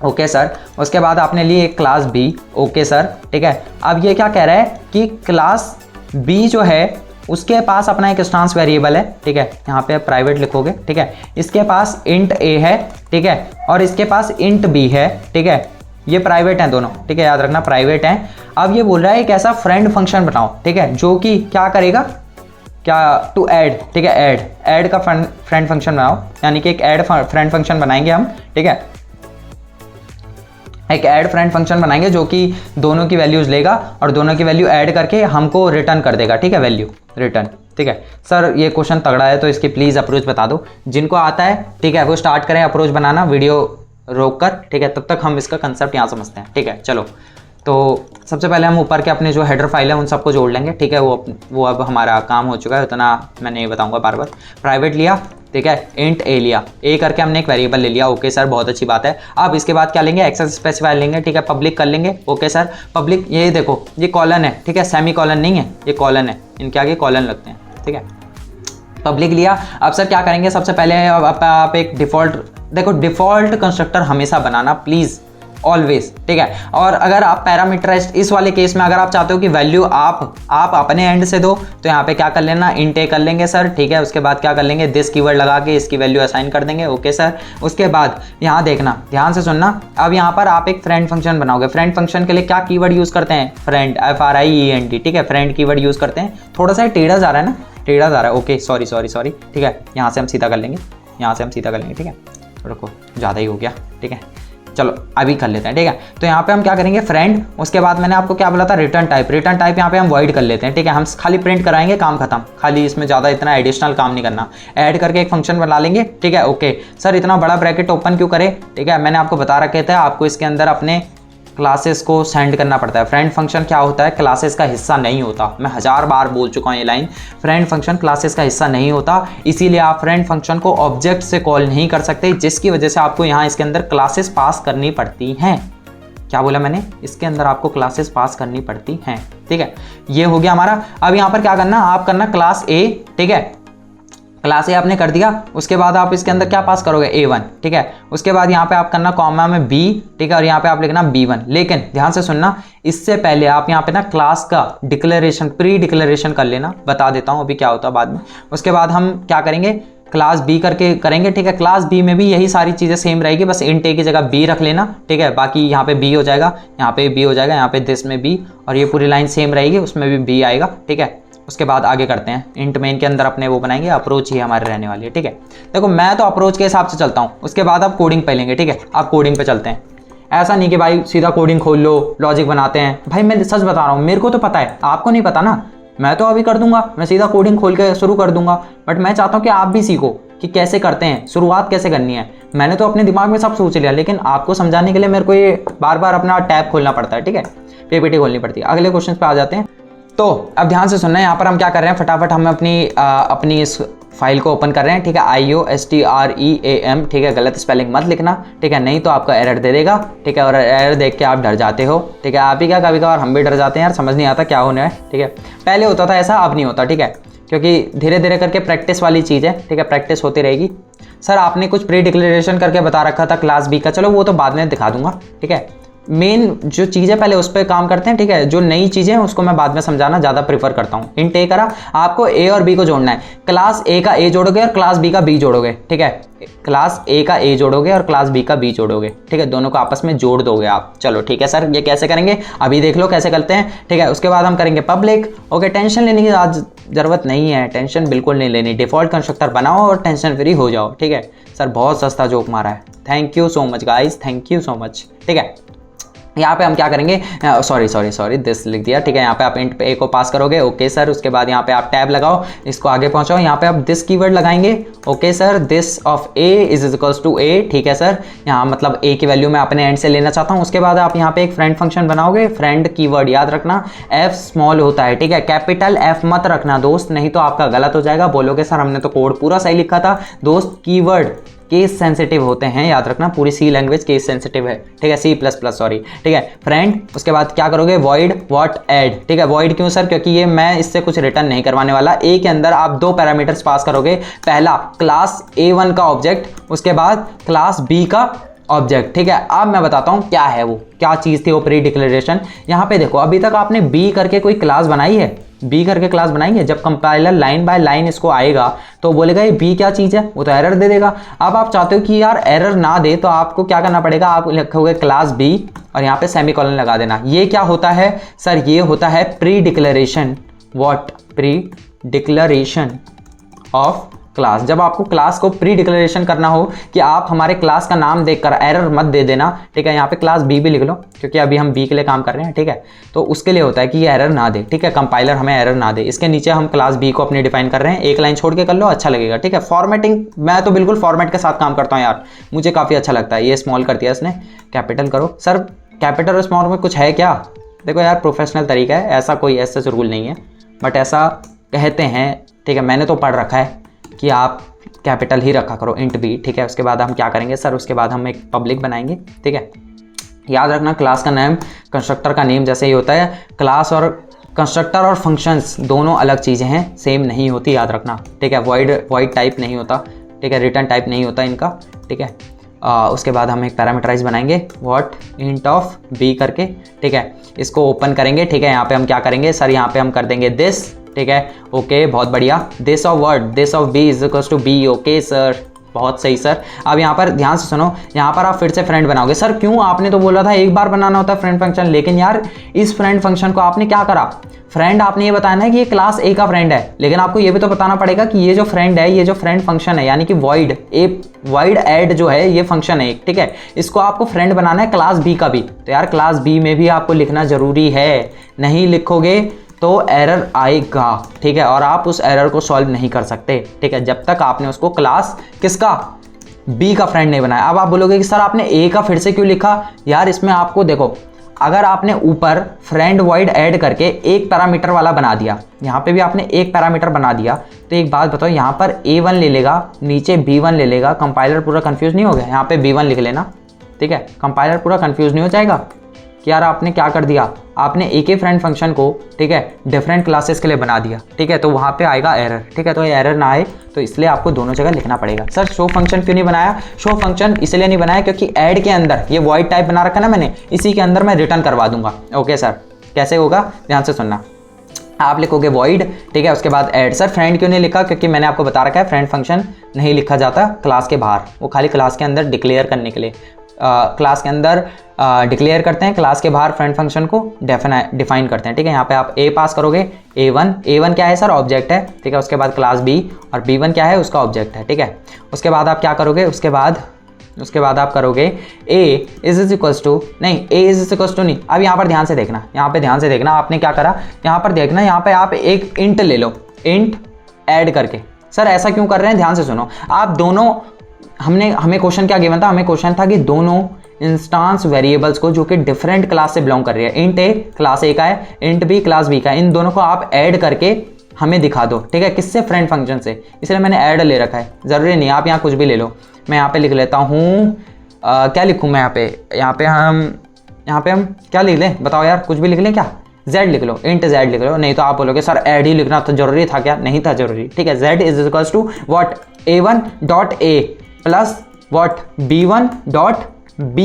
S1: ओके सर, उसके बाद आपने ली एक क्लास बी, ओके सर, ठीक है। अब ये क्या कह रहा है कि क्लास बी जो है उसके पास अपना एक इंस्टेंस वेरिएबल है, ठीक है, यहाँ पे प्राइवेट लिखोगे, ठीक है, इसके पास इंट ए है, ठीक है, और इसके पास इंट बी है, ठीक है, ये प्राइवेट हैं दोनों, ठीक है, याद रखना प्राइवेट हैं। अब ये बोल रहा है एक ऐसा फ्रेंड फंक्शन बनाओ, ठीक है, जो कि क्या करेगा, क्या टू ऐड, ठीक है, ऐड का फ्रेंड फंक्शन बनाओ, यानी कि एक ऐड फ्रेंड फंक्शन बनाएंगे हम, ठीक है, एक ऐड फ्रेंड फंक्शन बनाएंगे जो कि दोनों की वैल्यूज लेगा और दोनों की वैल्यू ऐड करके हमको रिटर्न कर देगा, ठीक है, वैल्यू रिटर्न, ठीक है। सर ये क्वेश्चन तगड़ा है तो इसकी प्लीज़ अप्रोच बता दो, जिनको आता है, ठीक है, वो स्टार्ट करें अप्रोच बनाना वीडियो रोक कर, ठीक है, तब तक हम इसका कंसेप्ट यहाँ समझते हैं, ठीक है। चलो तो सबसे पहले हम ऊपर के अपने जो हेडर फाइल है उन सबको जोड़ लेंगे, ठीक है, वो अब हमारा काम हो चुका है, उतना मैं नहीं बताऊँगा बार बार। प्राइवेट लिया, ठीक है, इंट ए लिया, ए करके हमने एक वेरिएबल ले लिया, ओके सर, बहुत अच्छी बात है। अब इसके बाद क्या लेंगे, एक्सेस स्पेसिफायर लेंगे, ठीक है, पब्लिक कर लेंगे, ओके सर, पब्लिक, ये देखो ये कॉलन है, ठीक है, सेमी कॉलन नहीं है, ये कॉलन है, इनके आगे कॉलन लगते हैं, ठीक है, पब्लिक लिया। अब सर क्या करेंगे, सबसे पहले आप एक डिफ़ॉल्ट, देखो डिफ़ॉल्ट कंस्ट्रक्टर हमेशा बनाना प्लीज़, ऑलवेज, ठीक है। और अगर आप पैरामीटराइज्ड, इस वाले केस में अगर आप चाहते हो कि वैल्यू आप अपने एंड से दो, तो यहाँ पे क्या कर लेना, इंट ए कर लेंगे सर, ठीक है, उसके बाद क्या कर लेंगे, दिस कीवर्ड लगा के इसकी वैल्यू असाइन कर देंगे, ओके सर। उसके बाद यहाँ देखना, ध्यान से सुनना, अब यहाँ पर आप एक फ्रेंड फंक्शन बनाओगे, फ्रेंड फंक्शन के लिए क्या कीवर्ड यूज़ करते हैं, फ्रेंड, FRIEND, ठीक है, फ्रेंड कीवर्ड यूज़ करते हैं। थोड़ा सा टेढ़ा जा रहा है ना, टेढ़ा जा रहा है, ओके, सॉरी, ठीक है, यहाँ से हम सीधा कर लेंगे, ठीक है, रुको ज़्यादा ही हो गया, ठीक है, चलो अभी कर लेते हैं, ठीक है। तो यहाँ पे हम क्या करेंगे, फ्रेंड, उसके बाद मैंने आपको क्या बोला था, रिटर्न टाइप यहाँ पे हम वॉइड कर लेते हैं, ठीक है, हम खाली प्रिंट कराएंगे, काम खत्म, खाली इसमें ज़्यादा इतना एडिशनल काम नहीं करना। ऐड करके एक फंक्शन बना लेंगे, ठीक है, ओके सर, इतना बड़ा ब्रैकेट ओपन क्यों करें, ठीक है, मैंने आपको बता रखे थे आपको इसके अंदर अपने क्लासेस को सेंड करना पड़ता है। फ्रेंड फंक्शन क्या होता है, क्लासेस का हिस्सा नहीं होता, मैं 1000 बार बोल चुका हूँ ये लाइन, फ्रेंड फंक्शन क्लासेस का हिस्सा नहीं होता, इसीलिए आप फ्रेंड फंक्शन को ऑब्जेक्ट से कॉल नहीं कर सकते, जिसकी वजह से आपको यहाँ इसके अंदर क्लासेस पास करनी पड़ती हैं। क्या बोला मैंने, इसके अंदर आपको क्लासेस पास करनी पड़ती हैं, ठीक है, ये हो गया हमारा। अब यहाँ पर क्या करना, आप करना क्लास ए, ठीक है, क्लास ए आपने कर दिया, उसके बाद आप इसके अंदर क्या पास करोगे, A1, ठीक है, उसके बाद यहाँ पे आप करना कॉमा में B, ठीक है, और यहाँ पे आप लिखना B1। लेकिन ध्यान से सुनना, इससे पहले आप यहाँ पे ना क्लास का डिक्लेरेशन, प्री डिक्लेरेशन कर लेना, बता देता हूँ अभी क्या होता है बाद में। उसके बाद हम क्या करेंगे, क्लास बी करके करेंगे, ठीक है, क्लास बी में भी यही सारी चीज़ें सेम रहेगी, बस इंट ए की जगह बी रख लेना, ठीक है, बाकी यहाँ पे बी हो जाएगा, यहाँ पे बी हो जाएगा, यहाँ पे दिस में बी, और ये पूरी लाइन सेम रहेगी, उसमें भी बी आएगा, ठीक है। उसके बाद आगे करते हैं, इंट मेन के अंदर अपने वो बनाएंगे, अप्रोच ही हमारे रहने वाली है, ठीक है। देखो मैं तो अप्रोच के हिसाब से चलता हूँ, उसके बाद आप कोडिंग पे लेंगे, ठीक है, आप कोडिंग पे चलते हैं। ऐसा नहीं कि भाई सीधा कोडिंग खोल लो, लॉजिक बनाते हैं, भाई मैं सच बता रहा हूँ, मेरे को तो पता है, आपको नहीं पता ना, मैं तो अभी कर दूंगा, मैं सीधा कोडिंग खोल के शुरू कर दूंगा, बट मैं चाहता हूँ कि आप भी सीखो कि कैसे करते हैं, शुरुआत कैसे करनी है। मैंने तो अपने दिमाग में सब सोच लिया, लेकिन आपको समझाने के लिए मेरे को ये बार बार अपना टैब खोलना पड़ता है, ठीक है, PPT खोलनी पड़ती है। अगले क्वेश्चन पे आ जाते हैं। तो अब ध्यान से सुनना है, यहाँ पर हम क्या कर रहे हैं, फटाफट हम अपनी इस फाइल को ओपन कर रहे हैं, ठीक है, IOSTREAM, ठीक है, गलत स्पेलिंग मत लिखना, ठीक है, नहीं तो आपका एरर दे देगा, ठीक है, और एरर देख के आप डर जाते हो, ठीक है, आप ही क्या कभी कभार हम भी डर जाते हैं यार, समझ नहीं आता क्या होने है, ठीक है। पहले होता था ऐसा, अब नहीं होता, ठीक है, क्योंकि धीरे धीरे करके प्रैक्टिस वाली चीज़ है, ठीक है, प्रैक्टिस होती रहेगी। सर आपने कुछ प्री डिक्लेरेशन करके बता रखा था क्लास बी का, चलो वो तो बाद में दिखा दूंगा, ठीक है, मेन जो चीज़ें पहले उस पर काम करते हैं, ठीक है। जो नई चीज़ें उसको मैं बाद में समझाना ज़्यादा प्रीफर करता हूँ। इंट ए करा, आपको ए और बी को जोड़ना है। क्लास ए का ए जोड़ोगे और क्लास बी का बी जोड़ोगे, ठीक है। क्लास ए का ए जोड़ोगे और क्लास बी का बी जोड़ोगे, ठीक है। दोनों को आपस में जोड़ दोगे आप। चलो ठीक है सर, ये कैसे करेंगे अभी देख लो कैसे करते हैं, ठीक है। उसके बाद हम करेंगे पब्लिक। ओके, टेंशन लेने की आज ज़रूरत नहीं है, टेंशन बिल्कुल नहीं लेनी। डिफ़ॉल्ट कंस्ट्रक्टर बनाओ और टेंशन फ्री हो जाओ, ठीक है। सर बहुत सस्ता जोक मारा है, thank you so much guys, thank you so much, ठीक है। यहाँ पे हम क्या करेंगे, सॉरी दिस लिख दिया, ठीक है। यहाँ पे आप इंट पे ए को पास करोगे, ओके सर। उसके बाद यहाँ पे आप टैब लगाओ, इसको आगे पहुँचाओ। यहाँ पे आप दिस कीवर्ड लगाएंगे, okay sir. This of A is equals to A, ठीक है सर। यहाँ मतलब ए की वैल्यू मैं अपने एंड से लेना चाहता हूँ। उसके बाद आप यहाँ पे एक फ्रेंड फंक्शन बनाओगे। फ्रेंड कीवर्ड याद रखना एफ स्मॉल होता है, ठीक है। कैपिटल एफ मत रखना दोस्त, नहीं तो आपका गलत हो जाएगा। बोलोगे सर हमने तो कोड पूरा सही लिखा था। दोस्त कीवर्ड केस सेंसिटिव होते हैं, याद रखना। पूरी सी लैंग्वेज केस सेंसिटिव है, ठीक है। C++, सॉरी, ठीक है। फ्रेंड, उसके बाद क्या करोगे, वॉइड व्हाट ऐड, ठीक है। वॉइड क्यों सर, क्योंकि ये मैं इससे कुछ रिटर्न नहीं करवाने वाला। ए के अंदर आप दो पैरामीटर्स पास करोगे, पहला क्लास A1 का ऑब्जेक्ट, उसके बाद क्लास B का ऑब्जेक्ट, ठीक है। अब मैं बताता हूँ क्या है वो, क्या चीज़ थी वो प्री डिक्लेरेशन। यहाँ पे देखो, अभी तक आपने बी करके कोई क्लास बनाई है, बी करके क्लास बनाएंगे। जब कंपाइलर लाइन बाय लाइन इसको आएगा तो बोलेगा ये बी क्या चीज़ है, वो तो एरर दे देगा। अब आप चाहते हो कि यार एरर ना दे, तो आपको क्या करना पड़ेगा, आप लिखोगे क्लास बी और यहाँ पे सेमीकोलन लगा देना। ये क्या होता है सर, ये होता है pre declaration. What, pre declaration of class. जब आपको क्लास को प्री डिक्लेरेशन करना हो कि आप हमारे क्लास का नाम देखकर एरर मत दे देना, ठीक है। यहाँ पे क्लास बी भी लिख लो, क्योंकि अभी हम बी के लिए काम कर रहे हैं, ठीक है। तो उसके लिए होता है कि ये एरर ना दे, ठीक है। कंपाइलर हमें एरर ना दे, इसके नीचे हम क्लास बी को अपनी डिफाइन कर रहे हैं। एक लाइन छोड़ के कर लो, अच्छा लगेगा, ठीक है। फॉर्मेटिंग मैं तो बिल्कुल फॉर्मेट के साथ काम करता हूँ यार, मुझे काफ़ी अच्छा लगता है। ये स्मॉल कर दिया इसने, कैपिटल करो। सर कैपिटल और स्मॉल में कुछ है क्या? देखो यार, प्रोफेशनल तरीका है, ऐसा कोई ऐसा रूल नहीं है, बट ऐसा कहते हैं, ठीक है। मैंने तो पढ़ रखा है कि आप कैपिटल ही रखा करो, इंट बी, ठीक है। उसके बाद हम क्या करेंगे सर, उसके बाद हम एक पब्लिक बनाएंगे, ठीक है। याद रखना क्लास का नेम कंस्ट्रक्टर का नेम जैसे ही होता है। क्लास और कंस्ट्रक्टर और फंक्शंस दोनों अलग चीज़ें हैं, सेम नहीं होती, याद रखना, ठीक है। वॉइड टाइप नहीं होता, ठीक है। रिटर्न टाइप नहीं होता इनका, ठीक है। उसके बाद हम एक पैरामीटराइज बनाएंगे, व्हाट इंट ऑफ बी करके, ठीक है। इसको ओपन करेंगे, ठीक है। यहाँ पे हम क्या करेंगे सर, यहाँ पे हम कर देंगे दिस, ठीक है। ओके, बहुत बढ़िया। This of word, this of B is equals to B, okay sir, बहुत सही सर। अब यहाँ पर ध्यान से सुनो, यहाँ पर आप फिर से फ्रेंड बनाओगे। सर क्यों, आपने तो बोला था एक बार बनाना होता है फ्रेंड फंक्शन, लेकिन यार इस फ्रेंड फंक्शन को आपने क्या करा, फ्रेंड आपने ये बताना है कि ये क्लास ए का फ्रेंड है, लेकिन आपको ये भी तो बताना पड़ेगा कि ये जो फ्रेंड है, ये जो फ्रेंड फंक्शन है, यानी कि वॉइड ऐड जो है ये फंक्शन है, ठीक है। इसको आपको फ्रेंड बनाना है क्लास बी का भी, तो यार क्लास बी में भी आपको लिखना जरूरी है। नहीं लिखोगे तो एरर आएगा, ठीक है। और आप उस एरर को सॉल्व नहीं कर सकते, ठीक है, जब तक आपने उसको क्लास किसका, बी का फ्रेंड नहीं बनाया। अब आप बोलोगे कि सर आपने ए का फिर से क्यों लिखा, यार इसमें आपको देखो, अगर आपने ऊपर फ्रेंड वॉइड ऐड करके एक पैरामीटर वाला बना दिया, यहाँ पे भी आपने एक पैरामीटर बना दिया, तो एक बात बताओ, यहाँ पर A1 ले लेगा, नीचे B1 ले लेगा, कंपाइलर पूरा कंफ्यूज नहीं हो गया? यहाँ पे B1 लिख लेना, ठीक है। कंपाइलर पूरा कंफ्यूज नहीं हो जाएगा कि यार आपने क्या कर दिया, आपने एक ही फ्रेंड फंक्शन को, ठीक है, डिफरेंट क्लासेस के लिए बना दिया, ठीक है। तो वहाँ पे आएगा एरर, ठीक है। तो ये एरर ना आए तो इसलिए आपको दोनों जगह लिखना पड़ेगा। सर शो फंक्शन क्यों नहीं बनाया? शो फंक्शन इसलिए नहीं बनाया क्योंकि ऐड के अंदर ये वॉइड टाइप बना रखा ना मैंने, इसी के अंदर मैं रिटर्न करवा दूंगा। ओके सर, कैसे होगा ध्यान से सुनना। आप लिखोगे वॉइड, ठीक है, उसके बाद ऐड। सर फ्रेंड क्यों नहीं लिखा? क्योंकि मैंने आपको बता रखा है फ्रेंड फंक्शन नहीं लिखा जाता क्लास के बाहर, वो खाली क्लास के अंदर डिक्लेयर करने के लिए। क्लास के अंदर डिक्लेयर करते हैं, क्लास के बाहर फ्रेंड फंक्शन को डिफाइन करते हैं, ठीक है। यहाँ पे आप ए पास करोगे, A1 क्या है सर, ऑब्जेक्ट है, ठीक है। उसके बाद क्लास बी, और B1 क्या है, उसका ऑब्जेक्ट है, ठीक है। उसके बाद आप क्या करोगे, उसके बाद आप करोगे A इज इक्वल्स टू नहीं। अब यहाँ पर ध्यान से देखना, आपने क्या करा, यहाँ पर देखना, यहाँ पे आप एक इंट ले लो, इंट ऐड करके। सर ऐसा क्यों कर रहे हैं, ध्यान से सुनो। आप दोनों, हमें क्वेश्चन क्या गिवन था, हमें क्वेश्चन था कि दोनों इंस्टांस वेरिएबल्स को जो कि डिफरेंट क्लास से बिलोंग कर रही है, इंट ए क्लास ए का है, इंट बी क्लास बी का है, इन दोनों को आप ऐड करके हमें दिखा दो, ठीक है। किससे? फ्रेंड फंक्शन से, इसलिए मैंने ऐड ले रखा है। ज़रूरी नहीं आप यहाँ कुछ भी ले लो, मैं यहाँ पे लिख लेता हूँ, क्या लिखूँ मैं यहाँ पे हम क्या लिख लें बताओ यार, कुछ भी लिख लें क्या? Z लिख लो, इंट Z लिख लो। नहीं तो आप बोलोगे सर ऐड ही लिखना तो जरूरी था क्या? नहीं था जरूरी, ठीक है। Z is equals to what, A1 dot A plus what, B1 dot B।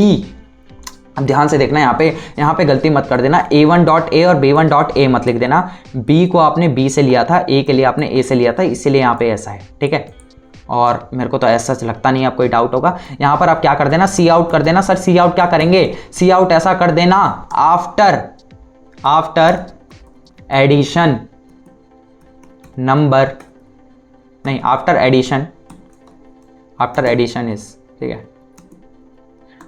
S1: अब ध्यान से देखना, यहाँ पे गलती मत कर देना, a1.a और b1.a मत लिख देना। b को आपने b से लिया था, a के लिए आपने a से लिया था, इसीलिए यहाँ पे ऐसा है, ठीक है। और मेरे को तो ऐसा लगता नहीं आप कोई डाउट होगा। यहाँ पर आप क्या कर देना, सी आउट कर देना। सर सी आउट क्या करेंगे, सी आउट ऐसा कर देना, आफ्टर एडिशन नंबर, नहीं आफ्टर एडिशन इज, ठीक है,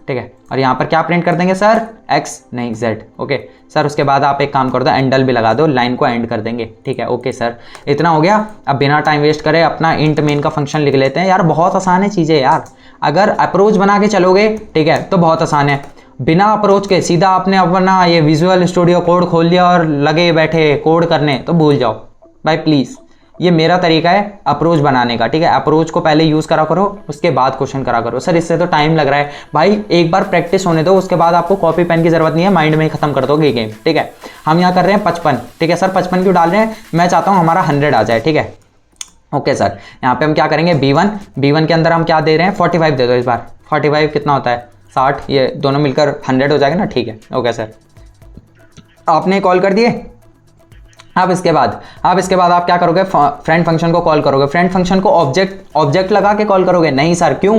S1: ठीक है। और यहाँ पर क्या प्रिंट कर देंगे सर, x नहीं z, ओके सर। उसके बाद आप एक काम कर दो, एंडल भी लगा दो, लाइन को एंड कर देंगे, ठीक है, ओके सर। इतना हो गया। अब बिना टाइम वेस्ट करे अपना इंट मेन का फंक्शन लिख लेते हैं। यार बहुत आसान है चीज़ें यार, अगर अप्रोच बना के चलोगे, ठीक है, तो बहुत आसान है। बिना अप्रोच के सीधा आपने अपना ये विजुअल स्टूडियो कोड खोल लिया और लगे बैठे कोड करने, तो भूल जाओ भाई प्लीज़। ये मेरा तरीका है अप्रोच बनाने का, ठीक है। अप्रोच को पहले यूज़ करा करो, उसके बाद क्वेश्चन करा करो। सर इससे तो टाइम लग रहा है भाई, एक बार प्रैक्टिस होने दो, उसके बाद आपको कॉपी पेन की जरूरत नहीं है, माइंड में ही खत्म कर दोगे गेम, ठीक है। हम यहाँ कर रहे हैं 55, ठीक है सर। 55 क्यों डाल रहे हैं, मैं चाहता हूँ हमारा 100 आ जाए, ठीक है, ओके सर। यहाँ पे हम क्या करेंगे, b1 के अंदर हम क्या दे रहे हैं, 45 दे दो इस बार। 45 कितना होता है, 60, ये दोनों मिलकर 100 हो जाएगा ना, ठीक है, ओके सर। आपने कॉल कर दिए। अब इसके बाद आप क्या करोगे, फ्रेंड फंक्शन को कॉल करोगे। फ्रेंड फंक्शन को ऑब्जेक्ट लगा के कॉल करोगे। नहीं सर, क्यों,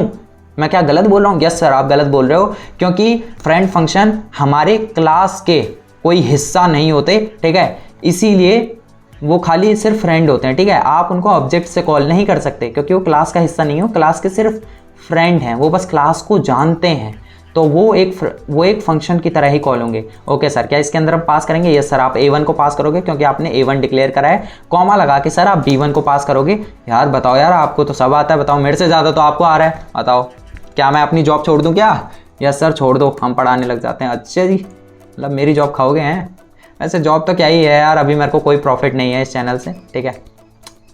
S1: मैं क्या गलत बोल रहा हूँ? यस सर आप गलत बोल रहे हो, क्योंकि फ्रेंड फंक्शन हमारे क्लास के कोई हिस्सा नहीं होते, ठीक है, इसीलिए वो खाली सिर्फ फ्रेंड होते हैं, ठीक है। आप उनको ऑब्जेक्ट से कॉल नहीं कर सकते, क्योंकि वो क्लास का हिस्सा नहीं हो, क्लास के सिर्फ फ्रेंड हैं, वो बस क्लास को जानते हैं, तो वो एक फंक्शन की तरह ही कॉल होंगे। ओके सर, क्या इसके अंदर हम पास करेंगे? यस सर, आप a1 को पास करोगे क्योंकि आपने a1 डिक्लेयर करा है, कॉमा लगा के सर आप b1 को पास करोगे। यार बताओ यार, आपको तो सब आता है, बताओ, मेरे से ज़्यादा तो आपको आ रहा है, बताओ क्या मैं अपनी जॉब छोड़ दूँ क्या? यस सर छोड़ दो, हम पढ़ाने लग जाते हैं। अच्छा जी, मतलब मेरी जॉब खाओगे हैं? वैसे जॉब तो क्या ही है यार, अभी मेरे को कोई प्रॉफिट नहीं है इस चैनल से, ठीक है,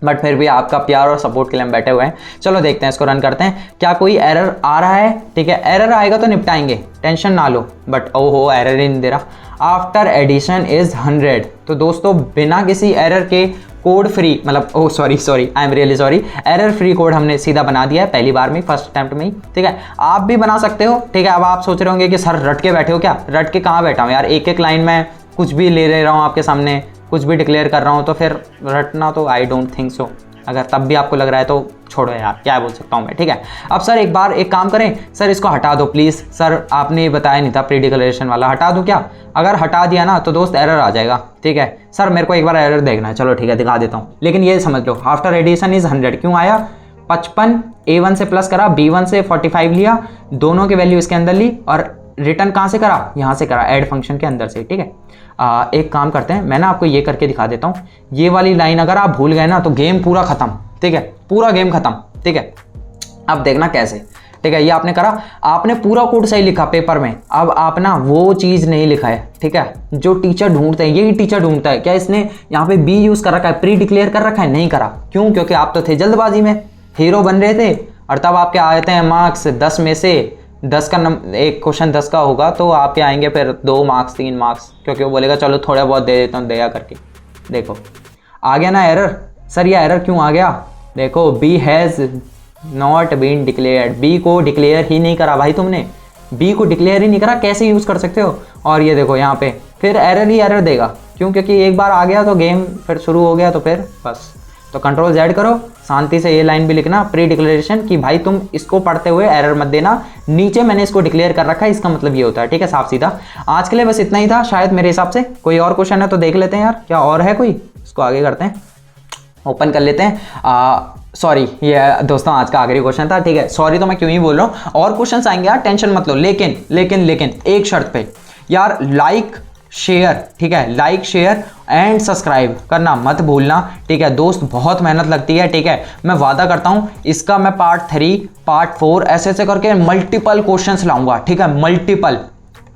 S1: बट फिर भी आपका प्यार और सपोर्ट के लिए हम बैठे हुए हैं। चलो देखते हैं, इसको रन करते हैं। क्या कोई एरर आ रहा है? ठीक है, एरर आएगा तो निपटाएंगे, टेंशन ना लो, बट ओहो एरर ही नहीं दे रहा। आफ्टर एडिशन इज 100, तो दोस्तों बिना किसी एरर के कोड फ्री, मतलब oh sorry I am really sorry, error free code हमने सीधा बना दिया है पहली बार में, फर्स्ट अटेम्प्ट में ही, ठीक है। आप भी बना सकते हो, ठीक है। अब आप सोच रहे होंगे कि सर रट के बैठे हो क्या? रट के कहाँ बैठा हूँ यार, एक एक लाइन में कुछ भी ले रहा हूँ आपके सामने, कुछ भी डिक्लेयर कर रहा हूँ, तो फिर रटना तो आई डोंट थिंक सो। अगर तब भी आपको लग रहा है तो छोड़ो यार, क्या बोल सकता हूँ मैं, ठीक है। अब सर एक बार एक काम करें, सर इसको हटा दो प्लीज़। सर आपने ये बताया नहीं था प्री डिक्लेरेशन वाला, हटा दूँ क्या? अगर हटा दिया ना तो दोस्त एरर आ जाएगा, ठीक है। सर मेरे को एक बार एरर देखना है, चलो ठीक है दिखा देता हूँ, लेकिन ये समझ लो आफ्टर एडिशन इज 100 क्यों आया? 55 A1 से प्लस करा, B1 से 45 लिया, दोनों की वैल्यू इसके अंदर ली, और रिटर्न कहाँ से करा? यहाँ से करा, ऐड फंक्शन के अंदर से, ठीक है। एक काम करते हैं, मैं ना आपको ये करके दिखा देता हूँ। ये वाली लाइन अगर आप भूल गए ना तो गेम पूरा खत्म, ठीक है, पूरा गेम खत्म, ठीक है। अब देखना कैसे, ठीक है। ये आपने करा, आपने पूरा कोड सही लिखा पेपर में, अब आप ना वो चीज़ नहीं लिखा है, ठीक है, जो टीचर ढूंढते हैं, यही टीचर ढूंढता है। क्या इसने यहाँ पे बी यूज़ कर रखा है, प्री डिक्लेयर कर रखा है? नहीं करा, क्यों? क्योंकि आप तो थे जल्दबाजी में, हीरो बन रहे थे, और तब आपके आते हैं मार्क्स 10 में से 10 का एक क्वेश्चन 10 का होगा तो आपके आएंगे फिर 2 मार्क्स 3 मार्क्स, क्योंकि वो बोलेगा चलो थोड़ा बहुत दे देता हूँ दया करके। देखो आ गया ना एरर। सर ये एरर क्यों आ गया? देखो B has not been declared, B को डिक्लेयर ही नहीं करा भाई तुमने, बी को डिक्लेयर ही नहीं करा, कैसे यूज़ कर सकते हो? और ये देखो यहाँ पे फिर एरर ही एरर देगा, क्यों? क्योंकि एक बार आ गया तो गेम फिर शुरू हो गया, तो फिर बस। तो कंट्रोल Z करो, शांति से ये लाइन भी लिखना प्री डिक्लेरेशन कि भाई तुम इसको पढ़ते हुए एरर मत देना, नीचे मैंने इसको डिक्लेयर कर रखा है, इसका मतलब ये होता है, ठीक है, साफ सीधा। आज के लिए बस इतना ही था शायद मेरे हिसाब से। कोई और क्वेश्चन है तो देख लेते हैं यार, क्या और है कोई? इसको आगे करते हैं, ओपन कर लेते हैं। सॉरी ये दोस्तों आज का आखिरी क्वेश्चन था, ठीक है। सॉरी तो मैं क्यों ही बोल रहा हूँ, और क्वेश्चन आएंगे यार, टेंशन मत लो, लेकिन एक शर्त पे यार, लाइक शेयर, ठीक है, लाइक शेयर एंड सब्सक्राइब करना मत भूलना, ठीक है दोस्त, बहुत मेहनत लगती है, ठीक है। मैं वादा करता हूँ इसका मैं पार्ट 3 पार्ट 4 ऐसे ऐसे करके मल्टीपल क्वेश्चंस लाऊंगा, ठीक है, मल्टीपल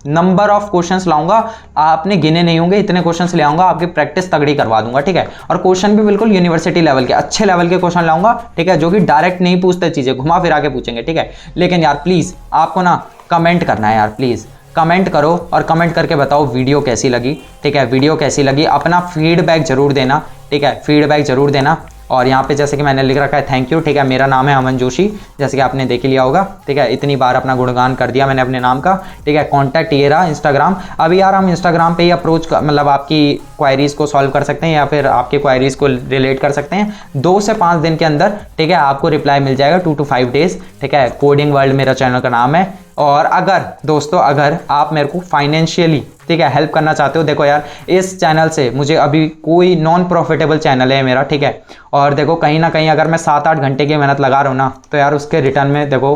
S1: नंबर ऑफ क्वेश्चंस लाऊंगा, आपने गिने नहीं होंगे इतने क्वेश्चंस ले आऊंगा, आपकी प्रैक्टिस तगड़ी करवा दूंगा, ठीक है। और क्वेश्चन भी बिल्कुल यूनिवर्सिटी लेवल के, अच्छे लेवल के क्वेश्चन लाऊंगा, ठीक है, जो कि डायरेक्ट नहीं पूछते, चीजें घुमा फिरा के पूछेंगे, ठीक है। लेकिन यार प्लीज आपको ना कमेंट करना है यार, प्लीज कमेंट करो और कमेंट करके बताओ वीडियो कैसी लगी, ठीक है, वीडियो कैसी लगी, अपना फीडबैक जरूर देना, ठीक है, फीडबैक जरूर देना। और यहाँ पे जैसे कि मैंने लिख रखा है थैंक यू, ठीक है। मेरा नाम है अमन जोशी, जैसे कि आपने देख लिया होगा, ठीक है। इतनी बार अपना गुणगान कर दिया मैंने अपने नाम का, ठीक है। कॉन्टैक्ट ये रहा इंस्टाग्राम। अभी यार हम इंस्टाग्राम पे ही अप्रोच मतलब आपकी क्वायरीज़ को सॉल्व कर सकते हैं या फिर आपके क्वायरीज़ को रिलेट कर सकते हैं 2 से 5 दिन के अंदर, ठीक है। आपको रिप्लाई मिल जाएगा 2 to 5 डेज, ठीक है। कोडिंग वर्ल्ड मेरा चैनल का नाम है। और अगर दोस्तों अगर आप मेरे को फाइनेंशियली, ठीक है, हेल्प करना चाहते हो, देखो यार इस चैनल से मुझे अभी कोई नॉन प्रॉफिटेबल चैनल है मेरा, ठीक है। और देखो कहीं ना कहीं अगर मैं 7-8 घंटे की मेहनत लगा रहा हूँ ना, तो यार उसके रिटर्न में देखो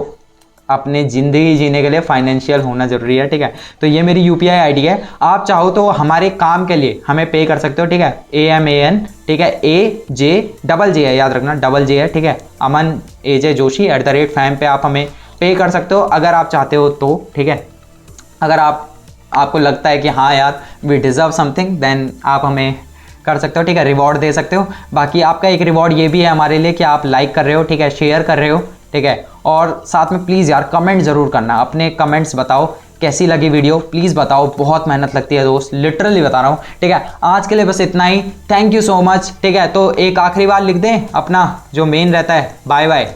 S1: अपनी ज़िंदगी जीने के लिए फाइनेंशियल होना ज़रूरी है, ठीक है। तो ये मेरी UPI ID है। आप चाहो तो हमारे काम के लिए हमें पे कर सकते हो, ठीक है। AMAN, ठीक है, AJJJ है, याद रखना डबल J है, ठीक है। अमन AJ जोशी @fam पे आप हमें पे कर सकते हो अगर आप चाहते हो तो, ठीक है। अगर आपको लगता है कि हाँ यार वी डिज़र्व समथिंग, देन आप हमें कर सकते हो, ठीक है। रिवॉर्ड दे सकते हो। बाकी आपका एक रिवॉर्ड ये भी है हमारे लिए कि आप लाइक कर रहे हो, ठीक है, शेयर कर रहे हो, ठीक है। और साथ में प्लीज़ यार कमेंट ज़रूर करना, अपने कमेंट्स बताओ कैसी लगी वीडियो, प्लीज़ बताओ। बहुत मेहनत लगती है दोस्त, लिटरली बता रहा हूँ, ठीक है। आज के लिए बस इतना ही, थैंक यू सो मच, ठीक है। तो एक आखिरी बार लिख दें अपना जो मेन रहता है, बाय बाय।